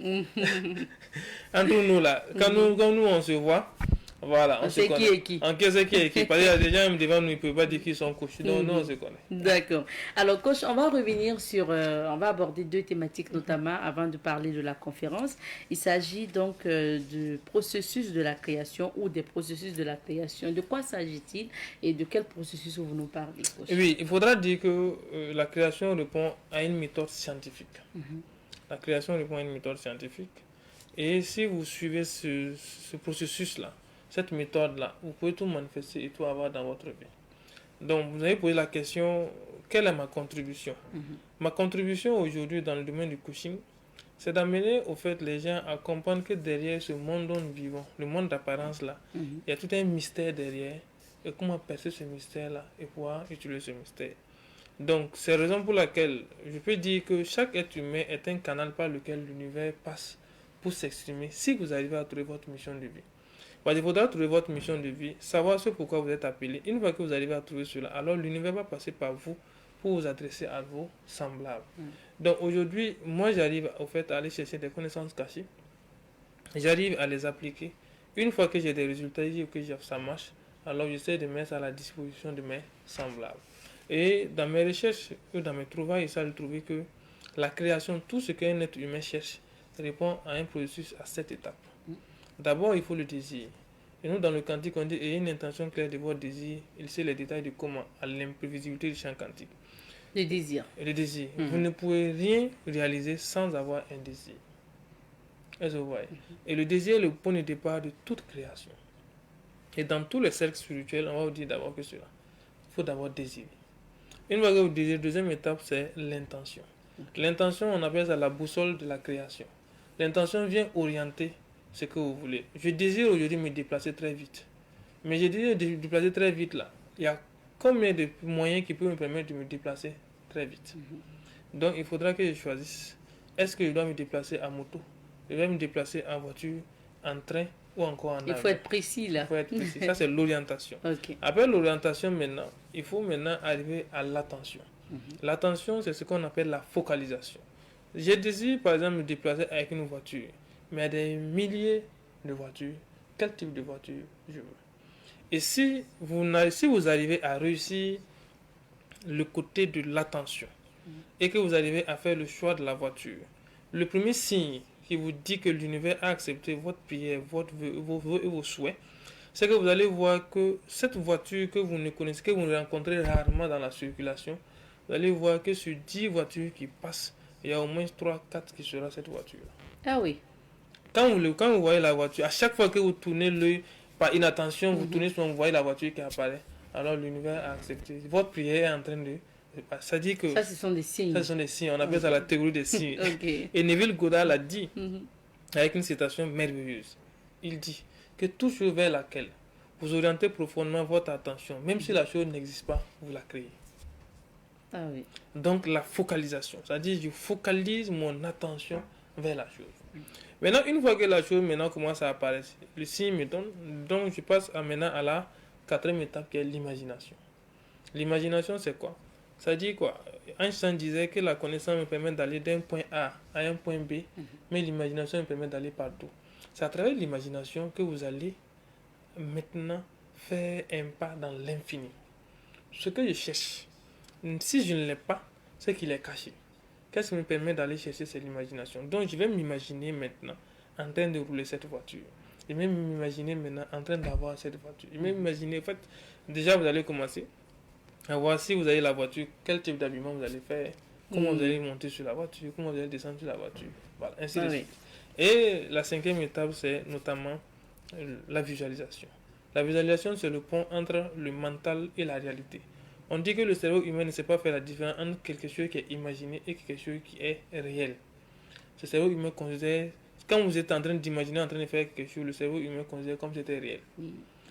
Entre nous, là, quand nous, on se voit, voilà, on se connaît. Qui est qui. On sait qui est qui. Parce qu'il y a des gens même devant nous, ils ne peuvent pas dire qu'ils sont coachs. Donc, nous, on se connaît. D'accord. Alors, coach, on va revenir sur... on va aborder 2 thématiques, notamment, avant de parler de la conférence. Il s'agit donc du processus de la création ou des processus de la création. De quoi s'agit-il et de quel processus vous nous parlez, coach? Oui, il faudra dire que la création répond à une méthode scientifique. La création répond à une méthode scientifique. Et si vous suivez ce processus-là, cette méthode-là, vous pouvez tout manifester et tout avoir dans votre vie. Donc, vous avez posé la question, quelle est ma contribution? Ma contribution aujourd'hui dans le domaine du coaching, c'est d'amener au fait les gens à comprendre que derrière ce monde dont nous vivons, le monde d'apparence-là, il y a tout un mystère derrière. Et comment percer ce mystère-là et pouvoir utiliser ce mystère. Donc, c'est la raison pour laquelle je peux dire que chaque être humain est un canal par lequel l'univers passe pour s'exprimer si vous arrivez à trouver votre mission de vie. Il faudra trouver votre mission de vie, savoir ce pourquoi vous êtes appelé. Une fois que vous arrivez à trouver cela, alors l'univers va passer par vous pour vous adresser à vos semblables. Donc aujourd'hui, moi j'arrive au fait à aller chercher des connaissances cachées. J'arrive à les appliquer. Une fois que j'ai des résultats, que ça marche, alors j'essaie de mettre ça à la disposition de mes semblables. Et dans mes recherches, dans mes trouvailles, j'ai trouvé que la création, tout ce qu'un être humain cherche, répond à un processus à 7 étapes. D'abord, il faut le désir. Et nous, dans le quantique, on dit ayez une intention claire de votre désir. Il sait les détails de comment, à l'imprévisibilité du champ quantique. Le désir. Le désir. Vous ne pouvez rien réaliser sans avoir un désir. Est-ce que vous voyez? Et le désir est le point de départ de toute création. Et dans tous les cercles spirituels, on va vous dire d'abord que cela. Il faut d'abord désirer. Une fois que vous désirez, deuxième étape, c'est l'intention. L'intention, on appelle ça la boussole de la création. L'intention vient orienter ce que vous voulez. Je désire aujourd'hui me déplacer très vite. Mais je désire me déplacer très vite là. Il y a combien de moyens qui peuvent me permettre de me déplacer très vite? Donc il faudra que je choisisse. Est-ce que je dois me déplacer à moto? Je dois me déplacer en voiture, en train ou encore en avion? Il faut être précis là. Il faut être précis. Ça c'est l'orientation. Après l'orientation maintenant, il faut maintenant arriver à l'attention. L'attention c'est ce qu'on appelle la focalisation. Je désire par exemple me déplacer avec une voiture. Mais il y a des milliers de voitures. Quel type de voiture je veux? Et si vous arrivez à réussir le côté de l'attention et que vous arrivez à faire le choix de la voiture, le premier signe qui vous dit que l'univers a accepté votre prière, vos vœux et vos souhaits, c'est que vous allez voir que cette voiture que vous ne connaissez, que vous rencontrez rarement dans la circulation, vous allez voir que sur 10 voitures qui passent, il y a au moins 3-4 qui sera cette voiture. Ah oui. Quand vous voyez la voiture, à chaque fois que vous tournez l'œil par inattention, vous tournez sur, vous voyez la voiture qui apparaît, alors l'univers a accepté. Votre prière est en train de... Ça dit que... Ça, ce sont des signes. Ça, ce sont des signes. On appelle ça la théorie des signes. Et Neville Goddard l'a dit avec une citation merveilleuse. Il dit que toute chose vers laquelle vous orientez profondément votre attention, même si la chose n'existe pas, vous la créez. Ah oui. Donc la focalisation, c'est-à-dire je focalise mon attention vers la chose. Maintenant, une fois que la chose commence à apparaître, le signe me donne, donc je passe maintenant à la 4e étape qui est l'imagination. L'imagination, c'est quoi? Ça dit quoi? Einstein disait que la connaissance me permet d'aller d'un point A à un point B, mais l'imagination me permet d'aller partout. C'est à travers l'imagination que vous allez maintenant faire un pas dans l'infini. Ce que je cherche, si je ne l'ai pas, c'est qu'il est caché. Qu'est-ce qui me permet d'aller chercher? C'est l'imagination. Donc, je vais m'imaginer maintenant en train de rouler cette voiture. Je vais m'imaginer maintenant en train d'avoir cette voiture. Je vais m'imaginer, en fait, déjà, vous allez commencer à voir si vous avez la voiture, quel type d'habillement vous allez faire, comment vous allez monter sur la voiture, comment vous allez descendre sur la voiture. Voilà, ainsi de suite. Et la 5e étape, c'est notamment la visualisation. La visualisation, c'est le pont entre le mental et la réalité. On dit que le cerveau humain ne sait pas faire la différence entre quelque chose qui est imaginé et quelque chose qui est réel. Le cerveau humain considère, quand vous êtes en train d'imaginer, en train de faire quelque chose, le cerveau humain considère comme si c'était réel.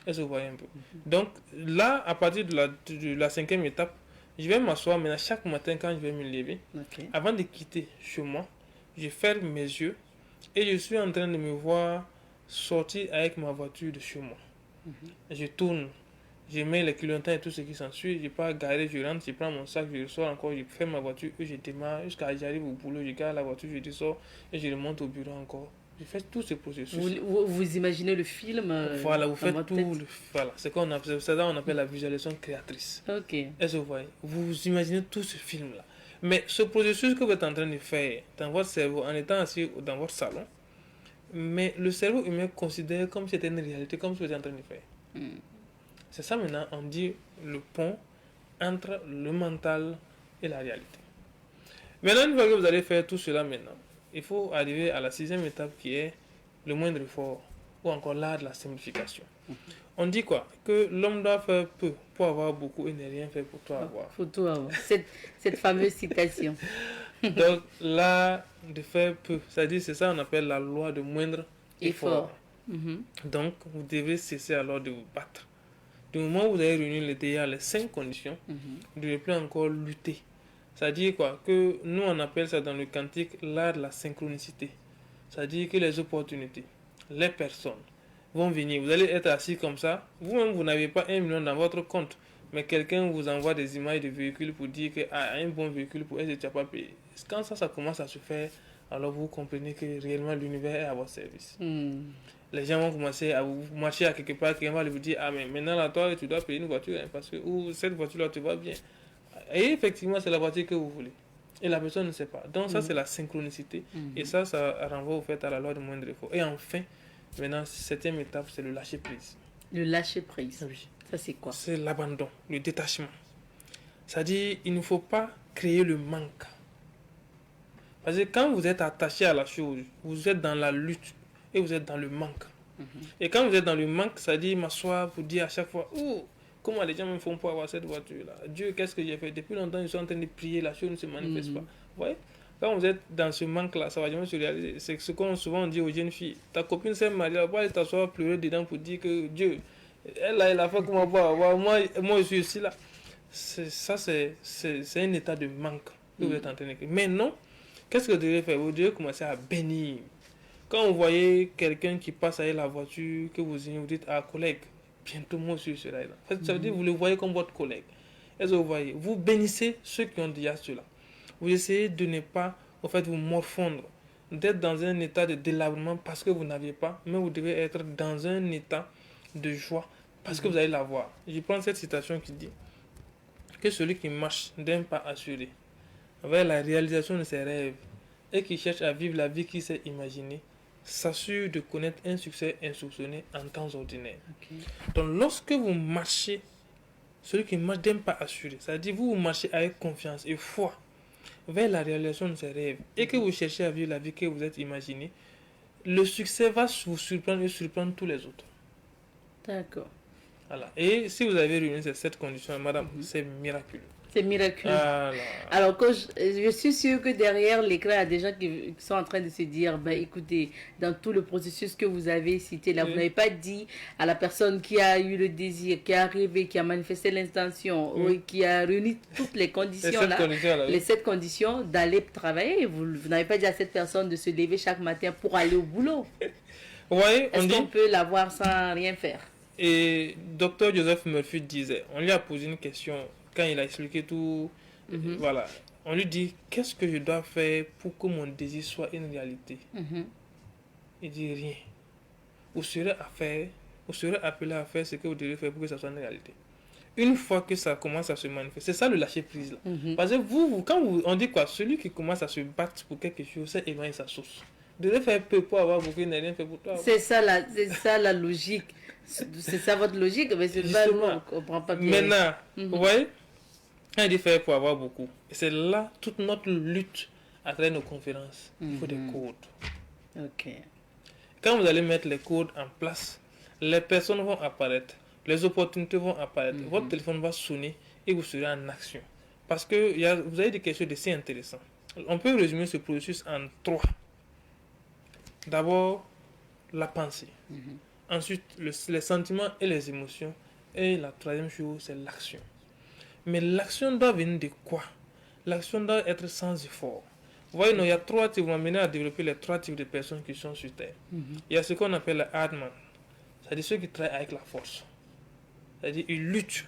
Est-ce que vous voyez un peu? Donc là, à partir de la 5e étape, je vais m'asseoir maintenant chaque matin quand je vais me lever. Avant de quitter chez moi, je ferme mes yeux et je suis en train de me voir sortir avec ma voiture de chez moi. Je tourne je mets les clignotants et tout ce qui s'ensuit, je pars garer, je rentre, je prends mon sac, je sors encore, je fais ma voiture, et je démarre, jusqu'à j'arrive au boulot, je garde la voiture, je descends, et je remonte au bureau encore. Je fais tout ce processus. Vous imaginez le film voilà, vous faites votre tout. tête. Voilà, c'est qu'on appelle, ça on appelle la visualisation créatrice. Ok. Est-ce que vous voyez? Vous imaginez tout ce film-là. Mais ce processus que vous êtes en train de faire dans votre cerveau, en étant assis dans votre salon, mais le cerveau humain considère comme si c'était une réalité, comme ce que vous êtes en train de faire. Mm. C'est ça maintenant, on dit le pont entre le mental et la réalité. Maintenant, une fois que vous allez faire tout cela maintenant, il faut arriver à la 6e étape qui est le moindre effort ou encore l'art de la simplification. On dit quoi? Que l'homme doit faire peu pour avoir beaucoup et ne rien faire pour tout avoir. Faut tout avoir. Cette fameuse citation. Donc, l'art de faire peu, c'est-à-dire c'est ça qu'on appelle la loi de moindre effort. Mhm. Donc, vous devez cesser alors de vous battre. Du moment où vous avez réuni les 5 conditions, Mhm. vous ne devez plus encore lutter. C'est-à-dire quoi? Que nous, on appelle ça dans le quantique l'art de la synchronicité. C'est-à-dire que les opportunités, les personnes vont venir. Vous allez être assis comme ça. Vous-même, vous n'avez pas 1 million dans votre compte. Mais quelqu'un vous envoie des images de véhicules pour dire que un bon véhicule pour être tu n'as pas payé. Quand ça commence à se faire, alors vous comprenez que réellement l'univers est à votre service. Mm. Les gens vont commencer à vous marcher à quelque part, quelqu'un va vous dire, ah mais maintenant là, toi, tu dois payer une voiture, hein, parce que ou cette voiture-là te va bien. Et effectivement, c'est la voiture que vous voulez. Et la personne ne sait pas. Donc ça, c'est la synchronicité. Et ça renvoie au fait à la loi de moindre effort. Et enfin, maintenant, 7e étape, c'est le lâcher prise. Le lâcher prise. Oui. Ça, c'est quoi? C'est l'abandon, le détachement. C'est-à-dire, il ne faut pas créer le manque. Parce que quand vous êtes attaché à la chose, vous êtes dans la lutte et vous êtes dans le manque. Et quand vous êtes dans le manque, c'est-à-dire m'asseoir, vous dire à chaque fois, oh, comment les gens me font pour avoir cette voiture-là? Dieu, qu'est-ce que j'ai fait? Depuis longtemps, je suis en train de prier, la chose ne se manifeste pas. Vous voyez? Quand vous êtes dans ce manque-là, ça va jamais se réaliser. C'est ce qu'on souvent dit aux jeunes filles. Ta copine s'est mariée, elle va aller t'asseoir, pleurer dedans pour dire que Dieu, elle a fait comment pas avoir. Moi, je suis aussi là. C'est un état de manque que vous êtes en train de créer. Mais non, qu'est-ce que vous devez faire? Vous devez commencer à bénir. Quand vous voyez quelqu'un qui passe avec la voiture, que vous dites, ah, collègue, bientôt moi aussi je serai là. En fait, ça veut dire que vous le voyez comme votre collègue. Est-ce que vous voyez? Vous bénissez ceux qui ont déjà cela. Vous essayez de ne pas, en fait, vous morfondre, d'être dans un état de délabrement parce que vous n'avez pas, mais vous devez être dans un état de joie parce que vous allez l'avoir. Je prends cette citation qui dit que celui qui marche d'un pas assuré vers la réalisation de ses rêves et qui cherche à vivre la vie qu'il s'est imaginée s'assure de connaître un succès insoupçonné en temps ordinaire. Okay. Donc lorsque vous marchez, celui qui marche d'un pas assuré, c'est-à-dire vous marchez avec confiance et foi vers la réalisation de ses rêves et que vous cherchez à vivre la vie que vous êtes imaginée, le succès va vous surprendre et surprendre tous les autres. D'accord. Voilà. Et si vous avez réuni ces 7 conditions, madame, c'est miraculeux. C'est miraculeux. Voilà. Alors, je suis sûre que derrière l'écran, il y a des gens qui sont en train de se dire, ben, écoutez, dans tout le processus que vous avez cité là, vous n'avez pas dit à la personne qui a eu le désir, qui a rêvé, qui a manifesté l'intention, qui a réuni toutes les conditions les 7 conditions d'aller travailler. Vous n'avez pas dit à cette personne de se lever chaque matin pour aller au boulot. Ouais, Est-ce qu'on peut l'avoir sans rien faire? Et Dr Joseph Murphy disait, on lui a posé une question quand il a expliqué tout, voilà, on lui dit, qu'est-ce que je dois faire pour que mon désir soit une réalité? Il dit rien. Vous serez appelé à faire ce que vous devez faire pour que ça soit une réalité. Une fois que ça commence à se manifester, c'est ça le lâcher prise là. Parce que quand on dit quoi, celui qui commence à se battre pour quelque chose, c'est éloigner sa source. Vous devez faire peu pour avoir beaucoup, il n'a rien fait pour toi. C'est ça la logique. C'est ça votre logique, mais c'est pas, on comprend pas bien. Maintenant, vous voyez, on dit faire pour avoir beaucoup. Et c'est là toute notre lutte à travers nos conférences. Il faut des codes. Ok. Quand vous allez mettre les codes en place, les personnes vont apparaître, les opportunités vont apparaître, votre téléphone va sonner et vous serez en action. Parce que vous avez des questions de si intéressantes. On peut résumer ce processus en 3. D'abord, la pensée. Ensuite, les sentiments et les émotions. Et la 3e chose, c'est l'action. Mais l'action doit venir de quoi? L'action doit être sans effort. Vous voyez, il y a 3 types, vous m'amenez à développer les 3 types de personnes qui sont sur Terre. Il y a ce qu'on appelle les hard man, c'est-à-dire ceux qui travaillent avec la force. c'est-à-dire ils luttent,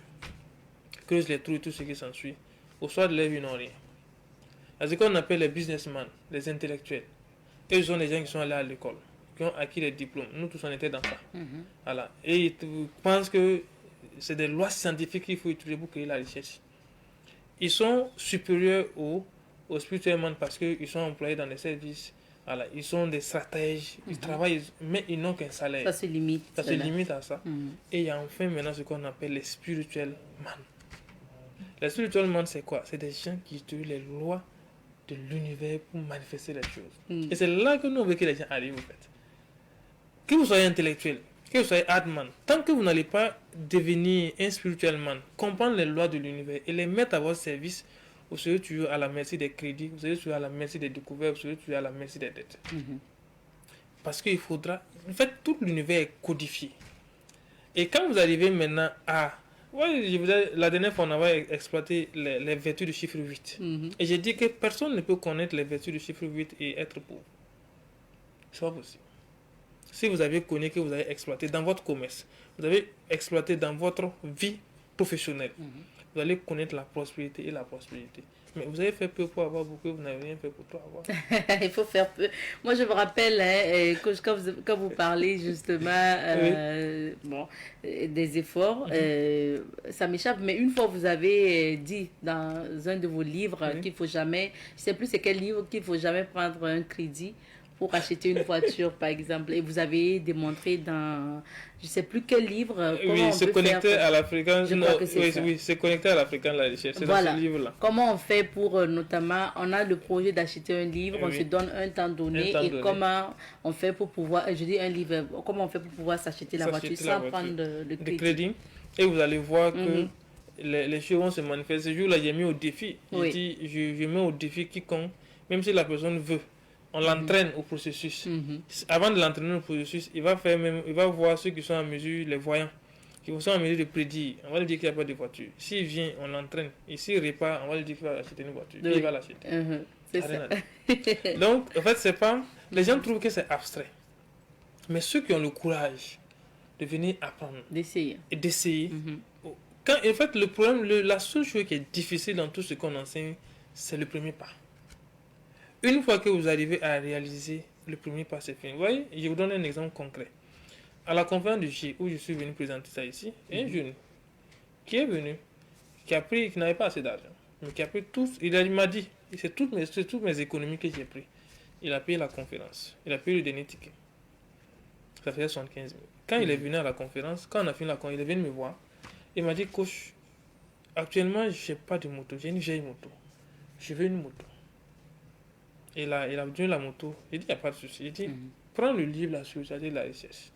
creusent les trous et tout ce qui s'ensuit. Au soir de lève, ils n'ont rien. C'est ce qu'on appelle les businessmen, les intellectuels. Eux sont les gens qui sont allés à l'école, qui ont acquis les diplômes. Nous tous, on était dans ça. Voilà. Et ils pensent que c'est des lois scientifiques qu'il faut utiliser pour créer la richesse. Ils sont supérieurs aux spirituellement parce qu'ils sont employés dans les services. Voilà. Ils sont des stratèges, ils travaillent, mais ils n'ont qu'un salaire. Ça se limite. Ça se limite à ça. Et il y a enfin maintenant ce qu'on appelle les spiritual man. Les spiritual man, c'est quoi? C'est des gens qui utilisent les lois de l'univers pour manifester les choses. Et c'est là que nous voulons que les gens arrivent, en fait. Que vous soyez intellectuel, que vous soyez hardman, tant que vous n'allez pas devenir un spiritual man, comprendre les lois de l'univers et les mettre à votre service, vous serez toujours à la merci des crédits, vous serez toujours à la merci des découvertes, vous serez toujours à la merci des dettes. Parce qu'il faudra... En fait, tout l'univers est codifié. Et quand vous arrivez maintenant à... Ouais, la dernière fois, on avait exploité les vertus du chiffre 8. Et j'ai dit que personne ne peut connaître les vertus du chiffre 8 et être pauvre. C'est pas possible. Si vous avez connu, que vous avez exploité dans votre commerce, vous avez exploité dans votre vie professionnelle, vous allez connaître la prospérité et la prospérité. Mais vous avez fait peu pour avoir beaucoup, vous n'avez rien fait pour tout avoir. Il faut faire peu. Moi, je me rappelle, quand vous parlez justement des efforts, ça m'échappe, mais une fois vous avez dit dans un de vos livres qu'il faut jamais, je ne sais plus c'est quel livre, qu'il ne faut jamais prendre un crédit pour acheter une voiture, par exemple. Et vous avez démontré dans, je ne sais plus quel livre, oui, c'est connecté à l'Africain. Oui, c'est connecté à l'Africain, la richesse. C'est voilà. Dans ce livre-là. Comment on fait pour, notamment, on a le projet d'acheter un livre, on se donne un temps donné, comment on fait pour pouvoir, je dis un livre, comment on fait pour pouvoir s'acheter la voiture sans prendre de crédit. Et vous allez voir que les choses vont se manifester. Ce jour-là, j'ai mis au défi. Oui. J'ai dit, je mets au défi quiconque, même si la personne veut. On l'entraîne au processus. Avant de l'entraîner au processus, il va voir ceux qui sont en mesure, les voyants, qui sont en mesure de prédire. On va lui dire qu'il n'y a pas de voiture. S'il vient, on l'entraîne. Et s'il répare, on va lui dire qu'il va acheter une voiture. Oui. Il va l'acheter. C'est ça. Donc, en fait, c'est pas... Les gens trouvent que c'est abstrait. Mais ceux qui ont le courage de venir apprendre, d'essayer. Et d'essayer. Quand, en fait, le problème, la seule chose qui est difficile dans tout ce qu'on enseigne, c'est le premier pas. Une fois que vous arrivez à réaliser le premier pas, c'est fini. Vous voyez, je vous donne un exemple concret. À la conférence de J, où je suis venu présenter ça ici, un jeune qui est venu, qui n'avait pas assez d'argent, mais qui a pris tout, il m'a dit, c'est toutes mes économies que j'ai pris. Il a payé la conférence, il a payé le dernier ticket. Ça faisait 75 000. Quand il est venu à la conférence, quand on a fini la conférence, il est venu me voir. Il m'a dit, coach, actuellement, je n'ai pas de moto, j'ai une vieille moto. Je veux une moto. Et là, il a donné la moto. Il dit, il n'y a pas de souci. Il dit, prends le livre là sur de la richesse.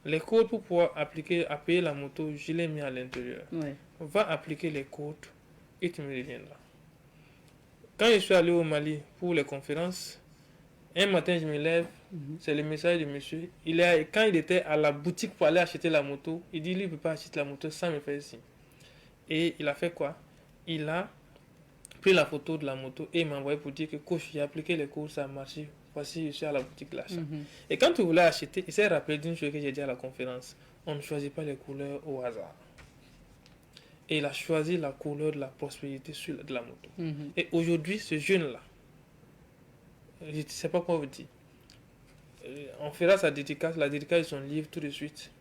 Les codes pour pouvoir appliquer, à payer la moto, je l'ai mis à l'intérieur. Ouais. Va appliquer les codes et tu me reviendras. Quand je suis allé au Mali pour les conférences, un matin, je me lève, c'est le message de monsieur. Quand il était à la boutique pour aller acheter la moto, il dit, lui, il ne peut pas acheter la moto sans me faire signe. Et il a fait quoi? Il a pris la photo de la moto et il m'a envoyé pour dire que coach, j'ai appliqué les cours, ça a marché. Voici, je suis à la boutique d'achat. Et quand tu voulais acheter, il s'est rappelé d'une chose que j'ai dit à la conférence. On ne choisit pas les couleurs au hasard. Et il a choisi la couleur de la prospérité de la moto. Et aujourd'hui, ce jeune-là, je ne sais pas quoi vous dire. On fera sa dédicace, la dédicace de son livre tout de suite,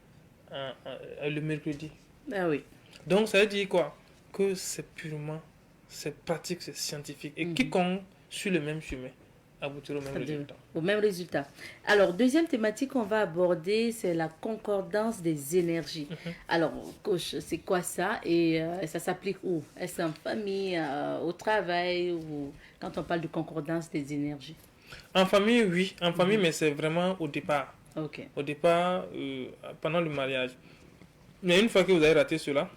le mercredi. Ah oui. Donc ça veut dire quoi? Que c'est purement, c'est pratique, c'est scientifique. Et quiconque suit le même chemin aboutira au même résultat. Au même résultat. Alors, deuxième thématique qu'on va aborder, c'est la concordance des énergies. Alors, coach, c'est quoi ça? Et ça s'applique où? Est-ce en famille, au travail, ou quand on parle de concordance des énergies? En famille, oui. En famille, mais c'est vraiment au départ. Ok. Au départ, pendant le mariage. Mais une fois que vous avez raté cela,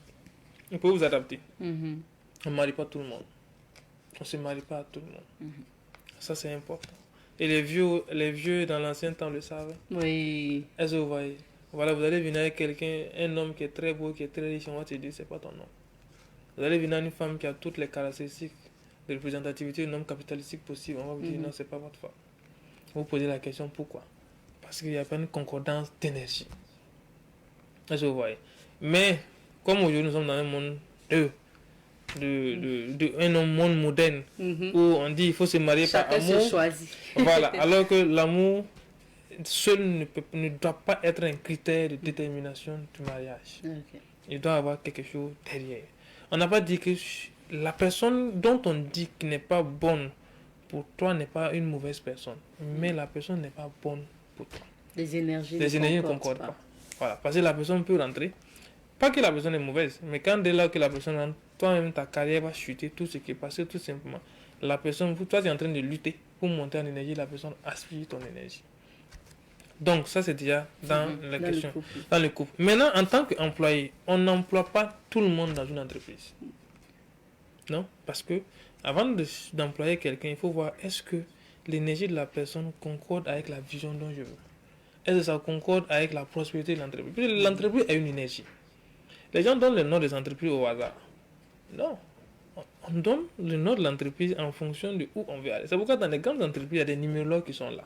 vous pouvez vous adapter. On ne marie pas tout le monde. On ne se marie pas à tout le monde. Ça, c'est important. Et les vieux dans l'ancien temps le savent. Oui. Est-ce que vous voyez? Voilà, vous allez venir avec quelqu'un, un homme qui est très beau, qui est très riche, on va te dire, c'est pas ton nom. Vous allez venir avec une femme qui a toutes les caractéristiques de représentativité d'un homme capitalistique possible, on va vous dire, non, c'est pas votre femme. Vous posez la question, pourquoi? Parce qu'il n'y a pas une concordance d'énergie. Est-ce que vous voyez? Mais comme aujourd'hui nous sommes dans un monde un monde moderne où on dit il faut se marier Chacun par amour. se choisit. Voilà, alors que l'amour seul ne doit pas être un critère de détermination du mariage. Okay. Il doit y avoir quelque chose derrière. On n'a pas dit que la personne dont on dit qu'elle n'est pas bonne pour toi n'est pas une mauvaise personne, mais la personne n'est pas bonne pour toi. Les énergies ne concordent pas. Voilà, parce que la personne peut rentrer. Pas que la personne est mauvaise, mais quand dès là que la personne rentre, toi-même ta carrière va chuter, tout ce qui est passé, tout simplement. La personne, toi tu es en train de lutter pour monter en énergie, la personne aspire ton énergie. Donc ça c'est déjà dans la question, dans le couple. Maintenant, en tant qu'employé, on n'emploie pas tout le monde dans une entreprise. Non, parce que avant d'employer quelqu'un, il faut voir est-ce que l'énergie de la personne concorde avec la vision dont je veux. Est-ce que ça concorde avec la prospérité de l'entreprise? Puis l'entreprise a une énergie. Les gens donnent le nom des entreprises au hasard. Non. On donne le nom de l'entreprise en fonction de où on veut aller. C'est pourquoi dans les grandes entreprises, il y a des numérologues qui sont là.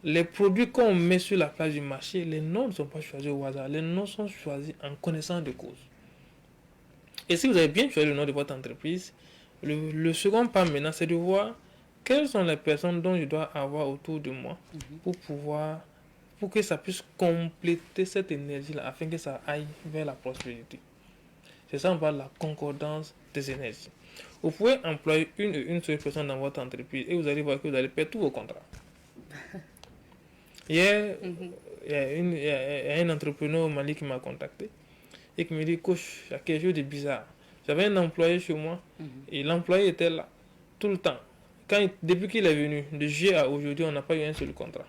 Les produits qu'on met sur la place du marché, les noms ne sont pas choisis au hasard. Les noms sont choisis en connaissance de cause. Et si vous avez bien choisi le nom de votre entreprise, le second pas maintenant, c'est de voir quelles sont les personnes dont je dois avoir autour de moi pour que ça puisse compléter cette énergie-là, afin que ça aille vers la prospérité. C'est ça, on parle de la concordance des énergies. Vous pouvez employer une seule personne dans votre entreprise et vous allez voir que vous allez perdre tous vos contrats. Hier, il y a un entrepreneur au Mali qui m'a contacté et qui me dit, coach, il y a quelque chose de bizarre. J'avais un employé chez moi et l'employé était là tout le temps. Depuis qu'il est venu, de juillet à aujourd'hui, on n'a pas eu un seul contrat.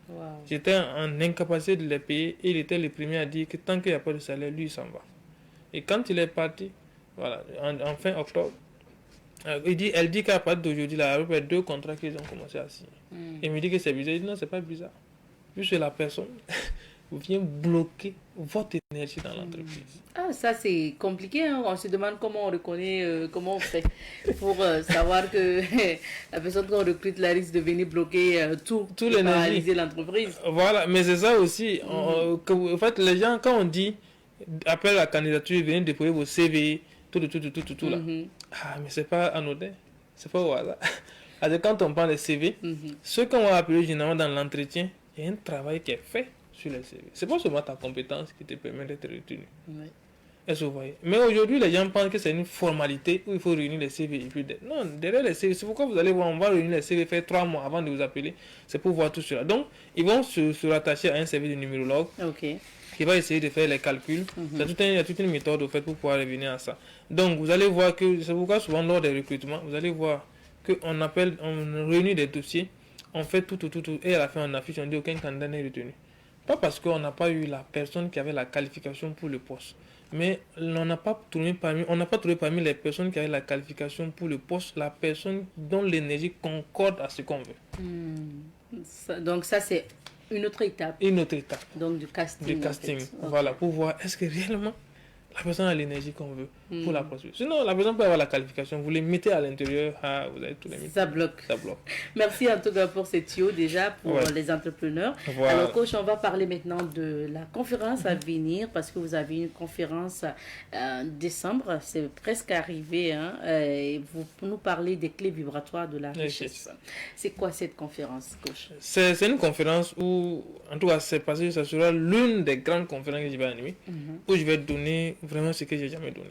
Wow. J'étais en incapacité de les payer et il était le premier à dire que tant qu'il n'y a pas de salaire, lui, il s'en va. Et quand il est parti, voilà, en fin octobre, elle dit qu'à partir d'aujourd'hui, il y a à peu près 2 contrats qu'ils ont commencé à signer. Il me dit que c'est bizarre. Il dit non, c'est pas bizarre. Puisque la personne vient bloquer votre énergie dans l'entreprise. Ah, ça c'est compliqué, hein? On se demande comment on reconnaît, comment on fait pour savoir que la personne qu'on recrute là risque de venir bloquer tout paralyser l'entreprise. Voilà, mais c'est ça aussi. En fait, les gens, quand on dit après la candidature, venez déposer vos CV, tout là. Ah, mais c'est pas anodin, c'est pas au hasard. Alors, quand on parle de CV, ce qu'on va appeler généralement dans l'entretien, il y a un travail qui est fait sur les CV. C'est pas seulement ta compétence qui te permet d'être retenu. Ouais. Est-ce que vous voyez? Mais aujourd'hui, les gens pensent que c'est une formalité où il faut réunir les CV et puis... Non, derrière les CV, c'est pourquoi vous allez voir, on va réunir les CV, faire 3 mois avant de vous appeler. C'est pour voir tout cela. Donc, ils vont se rattacher à un service de numérologue qui va essayer de faire les calculs. Il y a toute une méthode au fait pour pouvoir revenir à ça. Donc, vous allez voir que, c'est pourquoi souvent lors des recrutements, vous allez voir qu'on réunit des dossiers, on fait tout, et à la fin on affiche, on dit aucun candidat n'est retenu. Pas parce qu'on n'a pas eu la personne qui avait la qualification pour le poste, mais on n'a pas trouvé parmi les personnes qui avaient la qualification pour le poste, la personne dont l'énergie concorde à ce qu'on veut. Donc ça c'est une autre étape. Une autre étape. Donc du casting. En fait. Voilà, pour voir est-ce que réellement la personne a l'énergie qu'on veut pour la poursuivre. Sinon, la personne peut avoir la qualification. Vous les mettez à l'intérieur, vous avez tous les mettez. Ça bloque. Merci en tout cas pour ces tuyaux déjà pour les entrepreneurs. Voilà. Alors coach, on va parler maintenant de la conférence à venir parce que vous avez une conférence en décembre. C'est presque arrivé. Et vous nous parlez des clés vibratoires de la richesse. C'est quoi cette conférence, coach? C'est une conférence où, en tout cas, c'est parce que ça sera l'une des grandes conférences que je vais animer, où je vais donner vraiment ce que j'ai jamais donné.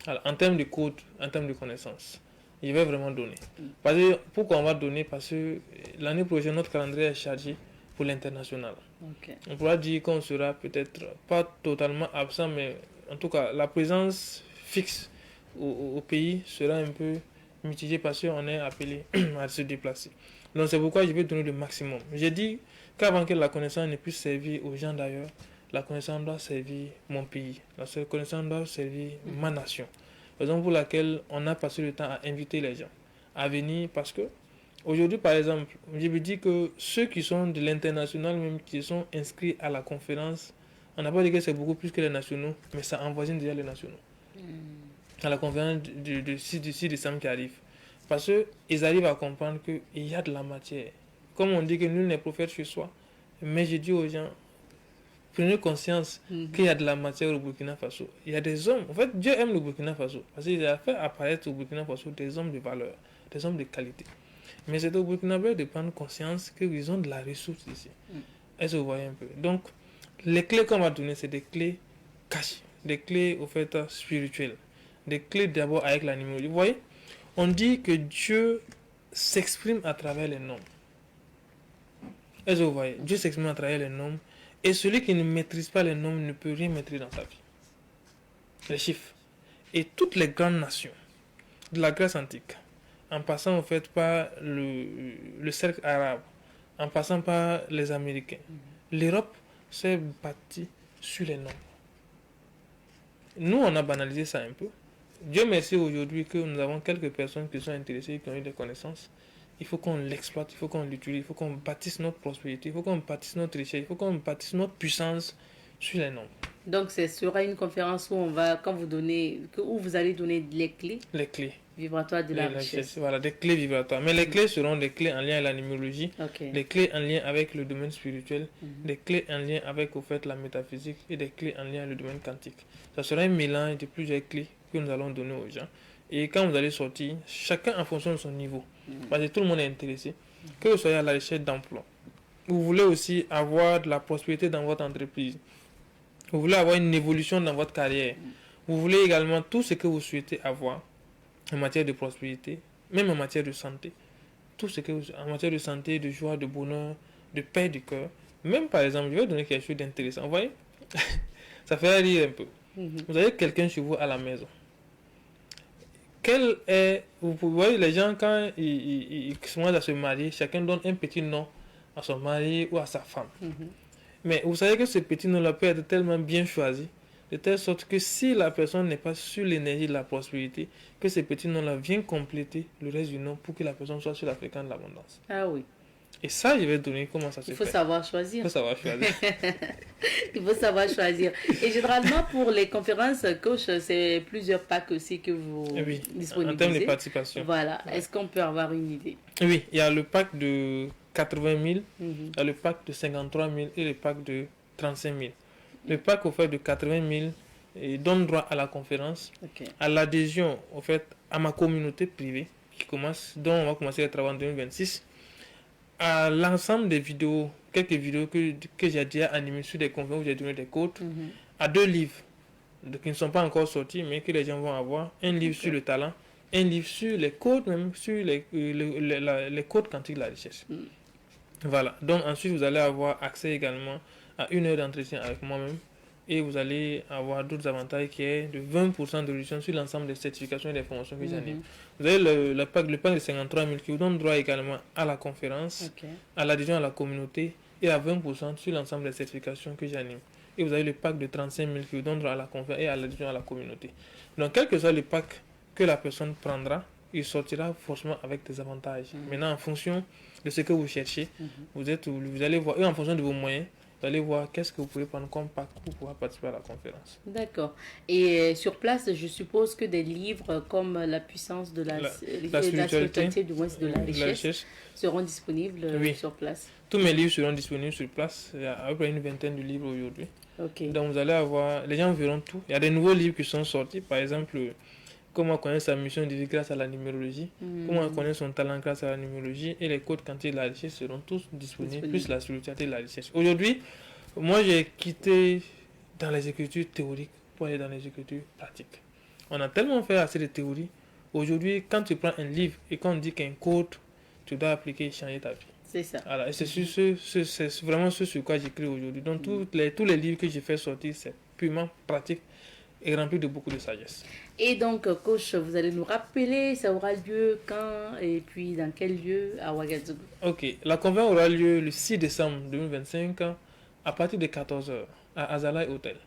Alors, en termes de code, en termes de connaissances, je vais vraiment donner. Parce que, pourquoi on va donner? Parce que l'année prochaine, notre calendrier est chargé pour l'international. On pourra dire qu'on sera peut-être pas totalement absent, mais en tout cas, la présence fixe au pays sera un peu mitigée parce qu'on est appelé à se déplacer. Donc, c'est pourquoi je vais donner le maximum. J'ai dit qu'avant que la connaissance ne puisse servir aux gens d'ailleurs, la connaissance doit servir mon pays. La connaissance doit servir ma nation. Raison pour laquelle on a passé le temps à inviter les gens à venir parce que aujourd'hui, par exemple, je me dis que ceux qui sont de l'international, même qui sont inscrits à la conférence, on n'a pas dit que c'est beaucoup plus que les nationaux, mais ça envoisine déjà les nationaux. À la conférence du 6 décembre qui arrive. Parce qu'ils arrivent à comprendre qu'il y a de la matière. Comme on dit que nul n'est prophète chez soi, mais je dis aux gens, prenez conscience qu'il y a de la matière au Burkina Faso. Il y a des hommes. En fait, Dieu aime le Burkina Faso parce qu'il a fait apparaître au Burkina Faso des hommes de valeur, des hommes de qualité. Mais c'est au Burkinabé de prendre conscience qu'ils ont de la ressource ici. Est-ce que vous voyez un peu? Donc, les clés qu'on va donner, c'est des clés cachées, des clés au fait spirituelles, des clés d'abord avec la numérologie. Vous voyez, on dit que Dieu s'exprime à travers les nombres. Est-ce que vous voyez? Dieu s'exprime à travers les nombres. Et celui qui ne maîtrise pas les nombres ne peut rien maîtriser dans sa vie. Les chiffres. Et toutes les grandes nations de la Grèce antique, en passant en fait par le cercle arabe, en passant par les Américains, l'Europe s'est bâtie sur les nombres. Nous, on a banalisé ça un peu. Dieu merci aujourd'hui que nous avons quelques personnes qui sont intéressées, qui ont eu des connaissances. Il faut qu'on l'exploite, il faut qu'on l'utilise, il faut qu'on bâtisse notre prospérité, il faut qu'on bâtisse notre richesse, il faut qu'on bâtisse notre puissance sur les nombres. Donc, ce sera une conférence où on va, quand vous donnez, où vous allez donner les clés. Les clés vibratoires de la richesse. Voilà, des clés vibratoires. Mais les clés seront des clés en lien avec la numérologie, des clés en lien avec le domaine spirituel, des clés en lien avec au fait la métaphysique et des clés en lien avec le domaine quantique. Ça sera un mélange de plusieurs clés que nous allons donner aux gens. Et quand vous allez sortir, chacun en fonction de son niveau, parce que tout le monde est intéressé, que vous soyez à la recherche d'emploi, vous voulez aussi avoir de la prospérité dans votre entreprise, vous voulez avoir une évolution dans votre carrière, vous voulez également tout ce que vous souhaitez avoir en matière de prospérité, même en matière de santé, tout ce que vous, en matière de santé, de joie, de bonheur, de paix du cœur, même par exemple, je vais donner quelque chose d'intéressant, vous voyez, ça fait rire un peu. Vous avez quelqu'un chez vous à la maison. Vous voyez, les gens, quand ils commencent à se marier, chacun donne un petit nom à son mari ou à sa femme. Mais vous savez que ce petit nom-là peut être tellement bien choisi, de telle sorte que si la personne n'est pas sur l'énergie de la prospérité, que ce petit nom-là vient compléter le reste du nom pour que la personne soit sur la fréquence de l'abondance. Ah oui. Et ça, je vais donner comment ça se fait. Il faut savoir choisir. Il faut savoir choisir. Il faut savoir choisir. Et généralement, pour les conférences, coach, c'est plusieurs packs aussi que vous disponibilisez. En termes de participation. Voilà. Ouais. Est-ce qu'on peut avoir une idée? Oui, il y a le pack de 80 000, il y a le pack de 53 000 et le pack de 35 000. Le pack au fait de 80 000 donne droit à la conférence, à l'adhésion au fait à ma communauté privée dont on va commencer les travaux en 2026. À l'ensemble des vidéos, quelques vidéos que j'ai déjà animées sur des conférences où j'ai donné des codes, à 2 livres qui ne sont pas encore sortis, mais que les gens vont avoir. Un livre sur le talent, un livre sur les codes, même sur les codes quantiques de la richesse. Voilà. Donc ensuite, vous allez avoir accès également à 1 heure d'entretien avec moi-même. Et vous allez avoir d'autres avantages qui est de 20% de réduction sur l'ensemble des certifications et des formations que j'anime. Vous avez le pack de 53 000 qui vous donne droit également à la conférence, à l'adhésion à la communauté et à 20% sur l'ensemble des certifications que j'anime. Et vous avez le pack de 35 000 qui vous donne droit à la conférence et à l'adhésion à la communauté. Donc, quel que soit le pack que la personne prendra, il sortira forcément avec des avantages. Maintenant, en fonction de ce que vous cherchez, vous allez voir, et en fonction de vos moyens, vous allez voir qu'est-ce que vous pouvez prendre comme pack pour pouvoir participer à la conférence. D'accord. Et sur place, je suppose que des livres comme La puissance de la spiritualité, du moins de la richesse, seront disponibles sur place. Tous mes livres seront disponibles sur place. Il y a à peu près une vingtaine de livres aujourd'hui. Donc vous allez avoir, les gens verront tout. Il y a des nouveaux livres qui sont sortis, par exemple, comment connaître sa mission de vie grâce à la numérologie, comment connaître son talent grâce à la numérologie, et les codes quantiques de la richesse seront tous disponibles, plus la spiritualité de la richesse. Aujourd'hui, moi j'ai quitté dans les écritures théoriques pour aller dans les écritures pratiques. On a tellement fait assez de théories. Aujourd'hui, quand tu prends un livre et qu'on dit qu'un code, tu dois appliquer et changer ta vie. C'est ça. Voilà, et c'est vraiment ce sur quoi j'écris aujourd'hui. Donc tous les livres que j'ai fait sortir, c'est purement pratique et rempli de beaucoup de sagesse. Et donc, coach, vous allez nous rappeler, ça aura lieu quand et puis dans quel lieu à Ouagadougou? Ok, la conférence aura lieu le 6 décembre 2025 à partir de 14h à Azalai Hotel.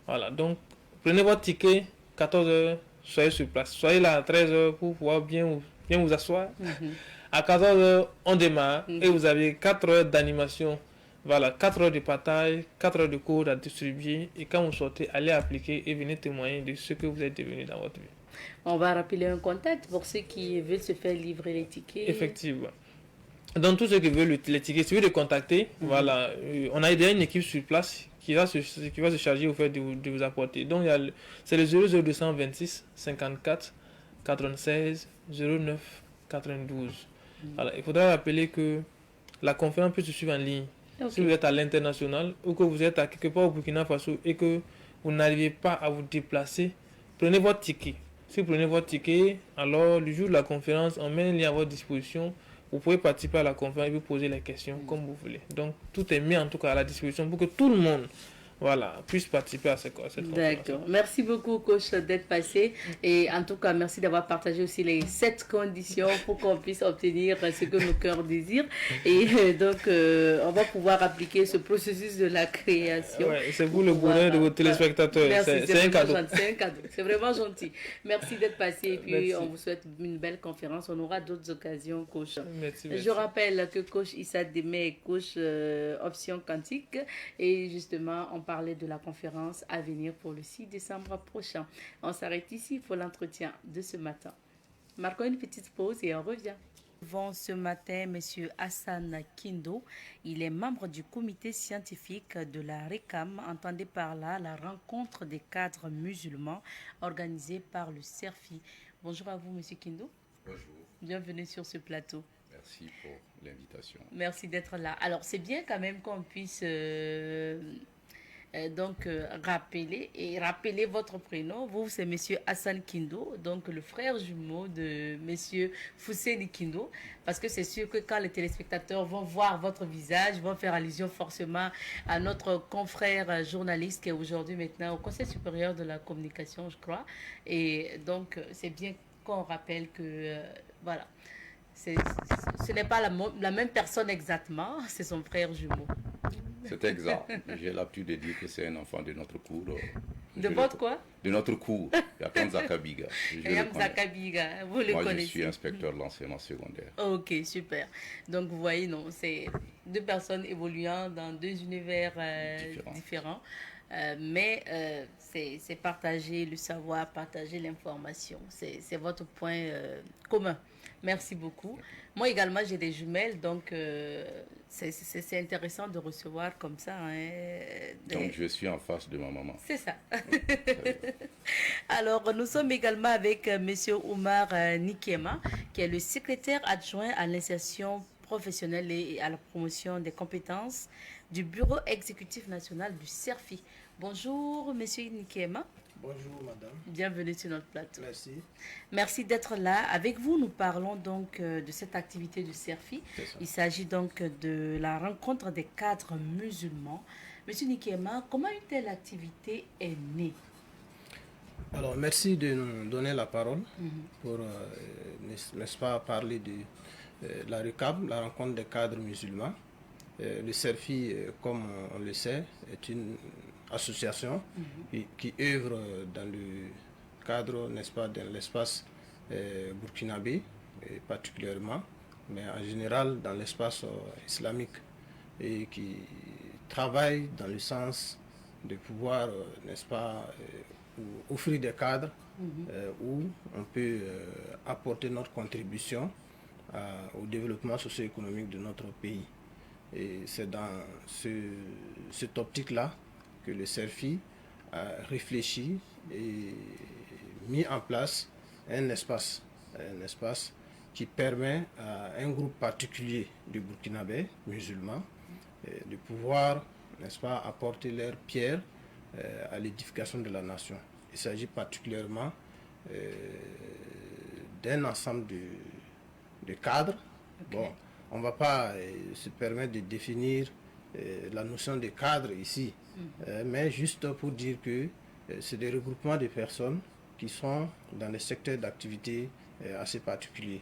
Voilà, donc prenez votre ticket, 14h, soyez sur place. Soyez là à 13h pour pouvoir bien vous asseoir. À 14h, on démarre et vous avez 4 heures d'animation. Voilà, 4 heures de partage, 4 heures de cours à distribuer. Et quand vous sortez, allez appliquer et venez témoigner de ce que vous êtes devenu dans votre vie. On va rappeler un contact pour ceux qui veulent se faire livrer les tickets. Effectivement. Donc, tous ceux qui veulent les tickets, si vous voulez les contacter, voilà, on a déjà une équipe sur place qui va se charger au fait de vous apporter. Donc, c'est le 00226 54 96 09 92. Alors, il faudra rappeler que la conférence peut se suivre en ligne. Okay. Si vous êtes à l'international ou que vous êtes à quelque part au Burkina Faso et que vous n'arrivez pas à vous déplacer, prenez votre ticket. Si vous prenez votre ticket, alors le jour de la conférence, on met un lien à votre disposition. Vous pouvez participer à la conférence et vous poser les questions comme vous voulez. Donc, tout est mis en tout cas à la disposition pour que tout le monde puisse participer à cette conférence. D'accord. Merci beaucoup, coach, d'être passé. Et en tout cas, merci d'avoir partagé aussi les 7 conditions pour qu'on puisse obtenir ce que nos cœurs désirent. Et donc, on va pouvoir appliquer ce processus de la création. Ouais, c'est vous le bonheur de vos téléspectateurs. Merci, c'est un cadeau. C'est un cadeau. C'est vraiment gentil. Merci d'être passé. Et puis, on vous souhaite une belle conférence. On aura d'autres occasions, coach. Merci. Je rappelle que coach Issa Demé est coach option quantique. Et justement, on parlait de la conférence à venir pour le 6 décembre prochain. On s'arrête ici pour l'entretien de ce matin. Marquons une petite pause et on revient. Bon, ce matin, M. Hassan Kindo, il est membre du comité scientifique de la RECAM, entendez par là la rencontre des cadres musulmans organisée par le CERFI. Bonjour à vous, M. Kindo. Bonjour. Bienvenue sur ce plateau. Merci pour l'invitation. Merci d'être là. Alors, c'est bien quand même qu'on puisse rappeler votre prénom. Vous, c'est Monsieur Hassan Kindo, donc le frère jumeau de Monsieur Fousseni Kindo, parce que c'est sûr que quand les téléspectateurs vont voir votre visage, vont faire allusion forcément à notre confrère journaliste qui est aujourd'hui maintenant au Conseil supérieur de la communication, je crois. Et donc, c'est bien qu'on rappelle que, voilà, ce n'est pas la même personne exactement, c'est son frère jumeau. C'est exact. J'ai l'habitude de dire que c'est un enfant de notre cours. De votre quoi? De notre cours. Yakam Zakabiga. Zakabiga, vous le connaissez. Moi, je suis inspecteur de l'enseignement secondaire. Ok, super. Donc, vous voyez, non, c'est 2 personnes évoluant dans 2 univers différents. Mais c'est partager le savoir, partager l'information. C'est votre point commun. Merci beaucoup. Moi également, j'ai des jumelles, donc c'est intéressant de recevoir comme ça. Donc, je suis en face de ma maman. C'est ça. Alors, nous sommes également avec M. Oumar Nikema, qui est le secrétaire adjoint à l'insertion professionnelle et à la promotion des compétences du Bureau exécutif national du CERFI. Bonjour, M. Nikema. Bonjour, madame. Bienvenue sur notre plateau. Merci. Merci d'être là. Avec vous, nous parlons donc de cette activité du CERFI. Il s'agit donc de la rencontre des cadres musulmans. Monsieur Nikema, comment une telle activité est née? Alors, merci de nous donner la parole pour, n'est-ce pas, parler de la RECAM, la rencontre des cadres musulmans. Le CERFI, comme on le sait, est une association qui œuvre dans le cadre, n'est-ce pas, dans l'espace burkinabé, particulièrement, mais en général dans l'espace islamique, et qui travaille dans le sens de pouvoir, n'est-ce pas, offrir des cadres où on peut apporter notre contribution au développement socio-économique de notre pays. Et c'est dans cette optique-là que le CERFI a réfléchi et mis en place un espace qui permet à un groupe particulier de Burkinabés musulmans de pouvoir, n'est-ce pas, apporter leur pierre à l'édification de la nation. Il s'agit particulièrement d'un ensemble de cadres. Okay. Bon, on ne va pas se permettre de définir la notion de cadre ici, mais juste pour dire que c'est des regroupements de personnes qui sont dans des secteurs d'activité assez particuliers,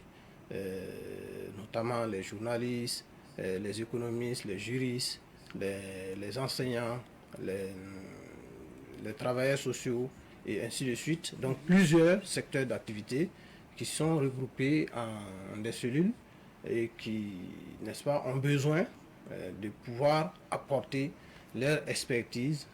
notamment les journalistes, les économistes, les juristes, les enseignants, les travailleurs sociaux et ainsi de suite. Donc plusieurs secteurs d'activité qui sont regroupés en des cellules et qui, n'est-ce pas, ont besoin de pouvoir apporter leur expertise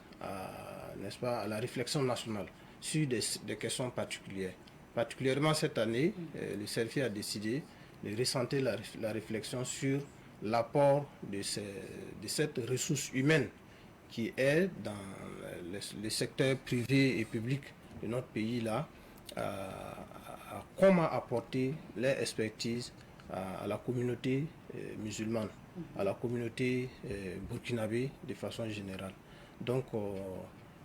n'est-ce pas, à la réflexion nationale sur des questions particulières. Particulièrement cette année, le CERFI a décidé de recentrer la réflexion sur l'apport de cette ressource humaine qui aident dans les secteurs privés et publics de notre pays là à comment apporter leur expertise à la communauté musulmane, à la communauté burkinabé de façon générale. Donc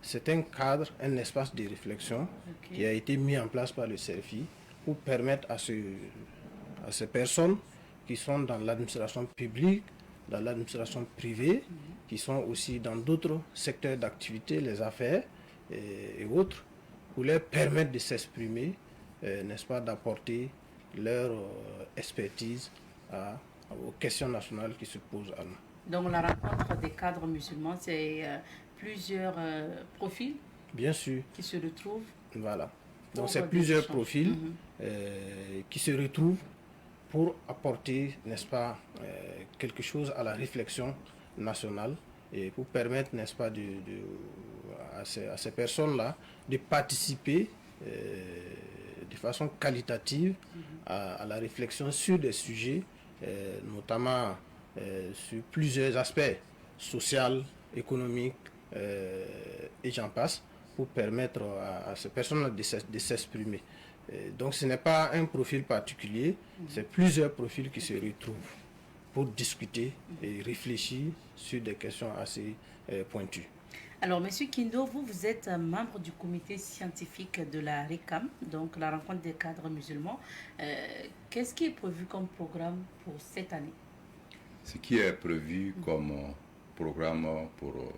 c'est un cadre, un espace de réflexion qui a été mis en place par le CERFI pour permettre à ces personnes qui sont dans l'administration publique, dans l'administration privée, qui sont aussi dans d'autres secteurs d'activité, les affaires et autres, pour leur permettre de s'exprimer, n'est-ce pas, d'apporter leur expertise aux questions nationales qui se posent à nous. Donc la rencontre des cadres musulmans, c'est plusieurs profils, bien sûr, qui se retrouvent. Voilà. Donc c'est plusieurs profils qui se retrouvent pour apporter, n'est-ce pas, quelque chose à la réflexion nationale et pour permettre, n'est-ce pas, à ces personnes-là de participer de façon qualitative à la réflexion sur des sujets, notamment sur plusieurs aspects, social, économique, et j'en passe, pour permettre à ces personnes de s'exprimer. Donc ce n'est pas un profil particulier, c'est plusieurs profils qui se retrouvent pour discuter et réfléchir sur des questions assez pointues. Alors, M. Kindo, vous êtes membre du comité scientifique de la RICAM, donc la rencontre des cadres musulmans. Qu'est-ce qui est prévu comme programme pour cette année? Ce qui est prévu comme programme pour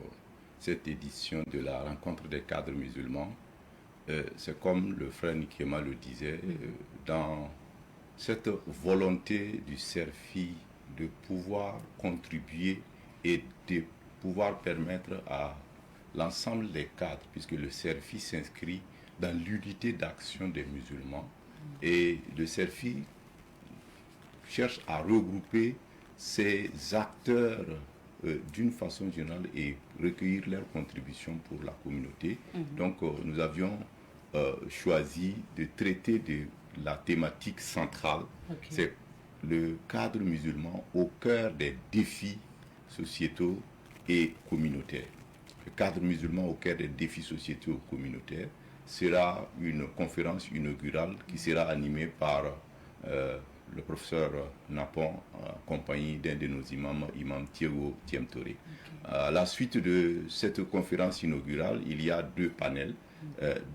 cette édition de la rencontre des cadres musulmans, c'est comme le frère Nikema le disait, dans cette volonté du CERFI de pouvoir contribuer et de pouvoir permettre à l'ensemble des cadres, puisque le CERFI s'inscrit dans l'unité d'action des musulmans, et le CERFI cherche à regrouper ces acteurs d'une façon générale et recueillir leurs contributions pour la communauté. Donc nous avions choisi de traiter de la thématique centrale, c'est le cadre musulman au cœur des défis sociétaux et communautaires. Le cadre musulman au cœur des défis sociétaux et communautaires sera une conférence inaugurale qui sera animée par le professeur Napon, accompagné d'un de nos imams, Imam Thiego Tiemtore. À la suite de cette conférence inaugurale, il y a deux panels,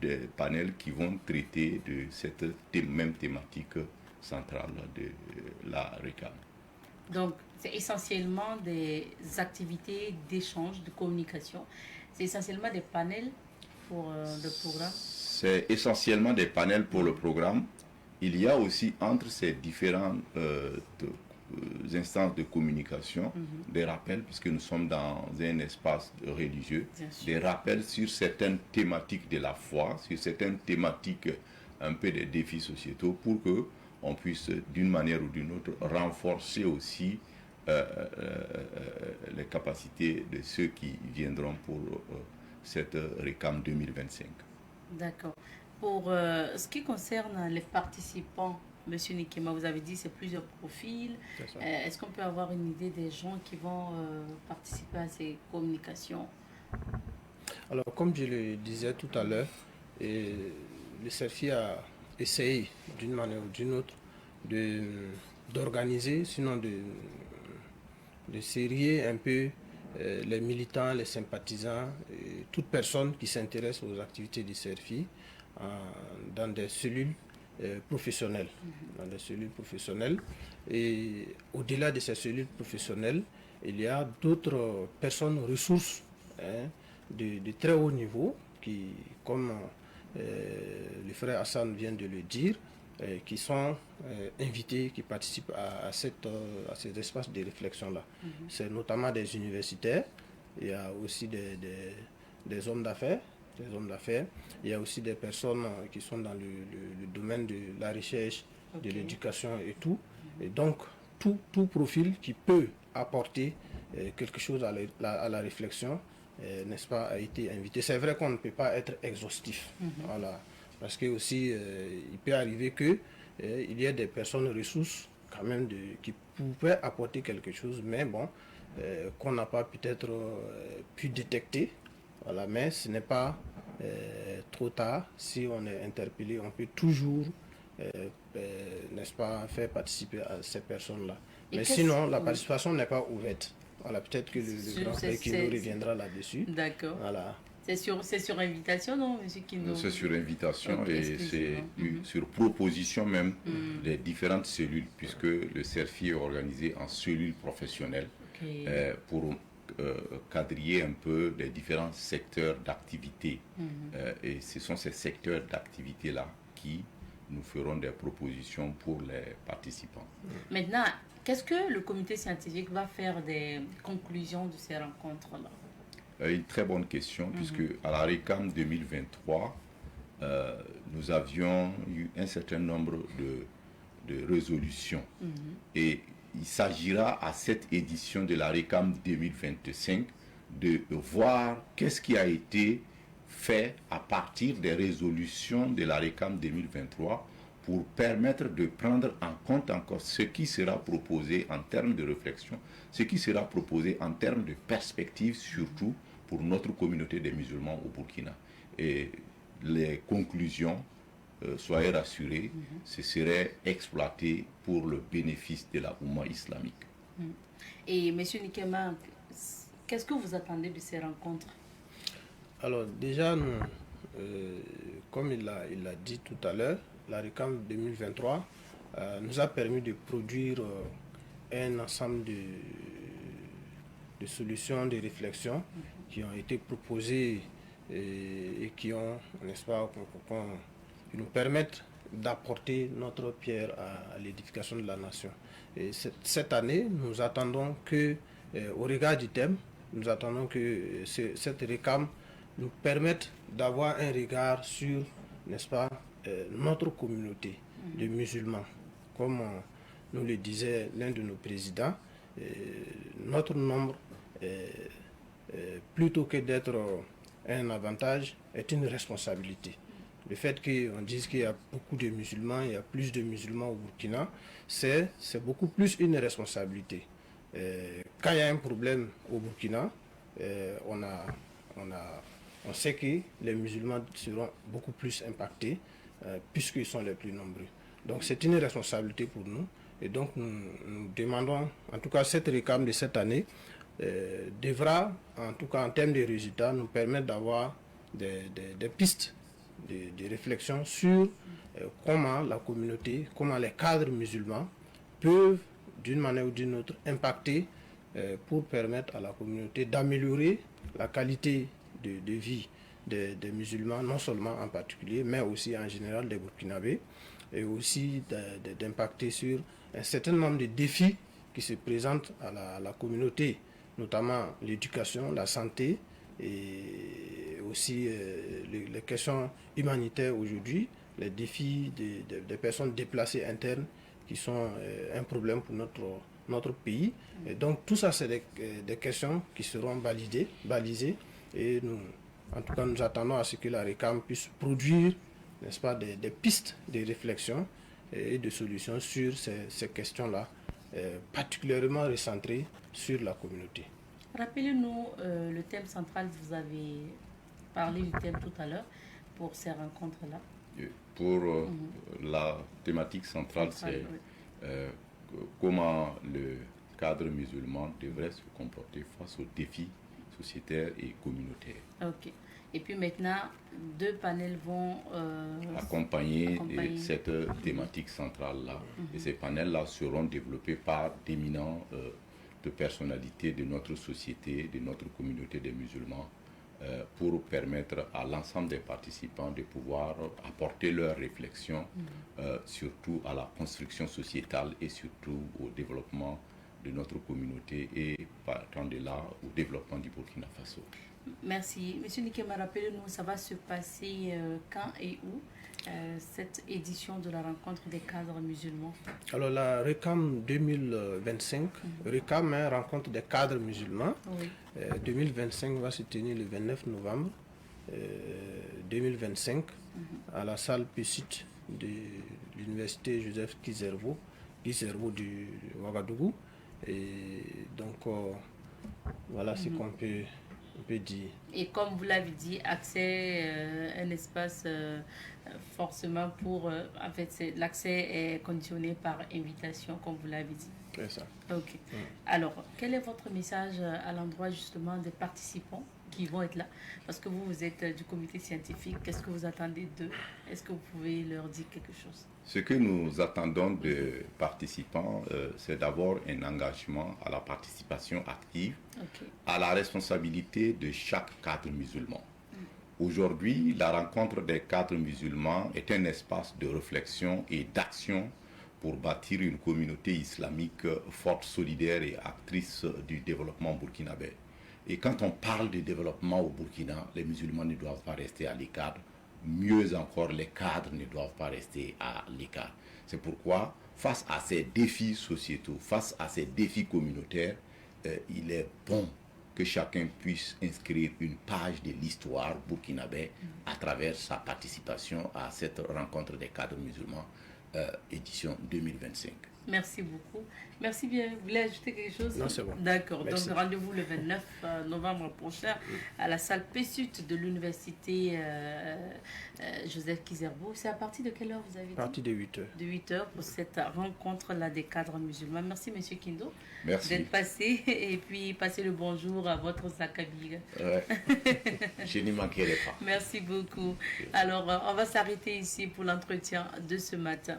des panels qui vont traiter de cette même thématique centrale de la RICAM. Donc, c'est essentiellement des activités d'échange, de communication. C'est essentiellement des panels pour le programme. C'est essentiellement des panels pour le programme. Il y a aussi entre ces différentes instances de communication des rappels, puisque nous sommes dans un espace religieux, des rappels sur certaines thématiques de la foi, sur certaines thématiques un peu des défis sociétaux, pour que on puisse d'une manière ou d'une autre renforcer aussi les capacités de ceux qui viendront pour cette RICAM 2025. D'accord. Pour ce qui concerne les participants, M. Nikema, vous avez dit c'est plusieurs profils. Est-ce qu'on peut avoir une idée des gens qui vont participer à ces communications? Alors, comme je le disais tout à l'heure, le CERFI a essayé d'une manière ou d'une autre d'organiser, sinon de serrer un peu les militants, les sympathisants, et toute personne qui s'intéresse aux activités du CERFI dans des cellules professionnelles. Dans des cellules professionnelles. Et au-delà de ces cellules professionnelles, il y a d'autres personnes ressources de très haut niveau qui, comme le frère Hassan vient de le dire, qui sont invités, qui participent à ces espaces de réflexion-là. C'est notamment des universitaires, il y a aussi des hommes d'affaires, il y a aussi des personnes qui sont dans le domaine de la recherche, de l'éducation et tout. Et donc, tout profil qui peut apporter quelque chose à la réflexion, n'est-ce pas, a été invité. C'est vrai qu'on ne peut pas être exhaustif. Voilà. Parce que aussi, il peut arriver que il y ait des personnes ressources quand même qui pouvaient apporter quelque chose, mais bon, qu'on n'a pas peut-être pu détecter. Voilà, mais ce n'est pas trop tard. Si on est interpellé, on peut toujours, n'est-ce pas, faire participer à ces personnes-là. Mais sinon, la participation n'est pas ouverte. Voilà, peut-être que le grand frère Kino reviendra là-dessus. D'accord. Voilà. C'est sur invitation, non, monsieur Kino? C'est sur invitation et c'est sur proposition même des différentes cellules, puisque le CERFI est organisé en cellules professionnelles pour quadriller un peu les différents secteurs d'activité. Et ce sont ces secteurs d'activité-là qui nous feront des propositions pour les participants. Maintenant, qu'est-ce que le comité scientifique va faire des conclusions de ces rencontres-là? Une très bonne question, puisque à la RECAM 2023, nous avions eu un certain nombre de résolutions. Et il s'agira à cette édition de la RECAM 2025 de voir qu'est-ce qui a été fait à partir des résolutions de la RECAM 2023 pour permettre de prendre en compte encore ce qui sera proposé en termes de réflexion, ce qui sera proposé en termes de perspective, surtout pour notre communauté des musulmans au Burkina. Et les conclusions, soyez rassurés, ce serait exploité pour le bénéfice de la Oumma islamique. Et M. Nikema, qu'est-ce que vous attendez de ces rencontres? Alors déjà, nous, comme il l'a dit tout à l'heure, la RECAM 2023 nous a permis de produire un ensemble de solutions, de réflexions qui ont été proposées et qui ont, n'est-ce pas, qui nous permettent d'apporter notre pierre à l'édification de la nation. Et cette année, nous attendons que, au regard du thème, nous attendons que cette RECAM nous permette d'avoir un regard sur, n'est-ce pas, notre communauté de musulmans. Comme nous le disait l'un de nos présidents, notre nombre, plutôt que d'être un avantage, est une responsabilité. Le fait qu'on dise qu'il y a beaucoup de musulmans, il y a plus de musulmans au Burkina, c'est beaucoup plus une responsabilité. Quand il y a un problème au Burkina, on sait que les musulmans seront beaucoup plus impactés puisqu'ils sont les plus nombreux. Donc c'est une responsabilité pour nous. Et donc nous demandons, en tout cas cette RECAM de cette année, devra, en tout cas en termes de résultats, nous permettre d'avoir des pistes de réflexion sur comment la communauté, comment les cadres musulmans peuvent, d'une manière ou d'une autre, impacter pour permettre à la communauté d'améliorer la qualité de vie des musulmans, non seulement en particulier, mais aussi en général des Burkinabés, et aussi d'impacter sur un certain nombre de défis qui se présentent à la communauté, notamment l'éducation, la santé, et aussi les questions humanitaires aujourd'hui, les défis des personnes déplacées internes qui sont un problème pour notre pays. Et donc tout ça, c'est des questions qui seront balisées, et nous, en tout cas, nous attendons à ce que la RECAM puisse produire, n'est-ce pas, des pistes de réflexion et de solutions sur ces questions-là, particulièrement recentrées sur la communauté. Rappelez-nous le thème central, vous avez parlé du thème tout à l'heure pour ces rencontres-là. Pour la thématique centrale, c'est comment le cadre musulman devrait se comporter face aux défis sociétaires et communautaires. Ok. Et puis maintenant, deux panels vont accompagner cette thématique centrale-là. Et ces panels-là seront développés par d'éminents de personnalités de notre société, de notre communauté des musulmans, pour permettre à l'ensemble des participants de pouvoir apporter leurs réflexions, surtout à la construction sociétale et surtout au développement de notre communauté et partant de là au développement du Burkina Faso. Merci. Monsieur Nikema, rappelez-nous, ça va se passer quand et où cette édition de la rencontre des cadres musulmans? Alors la RECAM 2025, RECAM, rencontre des cadres musulmans, 2025 va se tenir le 29 novembre 2025 à la salle P-Site de l'université Joseph Kizerbo du Ouagadougou. Et donc Voilà ce qu'on peut dire. Et comme vous l'avez dit, accès, un espace forcément pour... en fait, l'accès est conditionné par invitation, comme vous l'avez dit. C'est ça. Ok. Alors, quel est votre message à l'endroit justement des participants qui vont être là? Parce que vous êtes du comité scientifique. Qu'est-ce que vous attendez d'eux? Est-ce que vous pouvez leur dire quelque chose? Ce que nous attendons des participants, c'est d'abord un engagement à la participation active, à la responsabilité de chaque cadre musulman. Aujourd'hui, la rencontre des cadres musulmans est un espace de réflexion et d'action pour bâtir une communauté islamique forte, solidaire et actrice du développement burkinabé. Et quand on parle de développement au Burkina, les musulmans ne doivent pas rester à l'écart. Mieux encore, les cadres ne doivent pas rester à l'écart. C'est pourquoi, face à ces défis sociétaux, face à ces défis communautaires, il est bon que chacun puisse inscrire une page de l'histoire burkinabé à travers sa participation à cette rencontre des cadres musulmans, édition 2025. Merci beaucoup. Merci bien. Vous voulez ajouter quelque chose? Non, c'est bon. D'accord. Merci. Donc, rendez-vous le 29 novembre prochain à la salle P-Sud de l'université Joseph Kizerbo. C'est à partir de quelle heure vous avez dit? À partir de 8h. De 8h pour cette rencontre-là des cadres musulmans. Merci, M. Kindo, Merci. d'être passé et puis passer le bonjour à votre Sakabir. Ouais. Je n'y manquerai pas. Merci beaucoup. Alors, on va s'arrêter ici pour l'entretien de ce matin.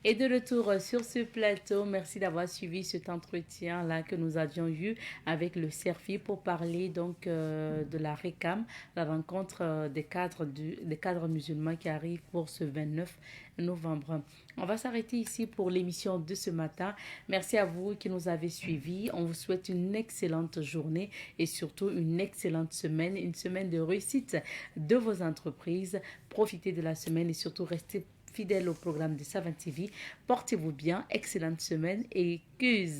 Et de retour sur ce plateau, merci d'avoir suivi cet entretien-là que nous avions eu avec le CERFI pour parler donc de la RECAM, la rencontre des cadres musulmans qui arrive pour ce 29 novembre. On va s'arrêter ici pour l'émission de ce matin. Merci à vous qui nous avez suivis. On vous souhaite une excellente journée et surtout une excellente semaine, une semaine de réussite de vos entreprises. Profitez de la semaine et surtout restez fidèle au programme de Savin TV. Portez-vous bien, excellente semaine et cuse.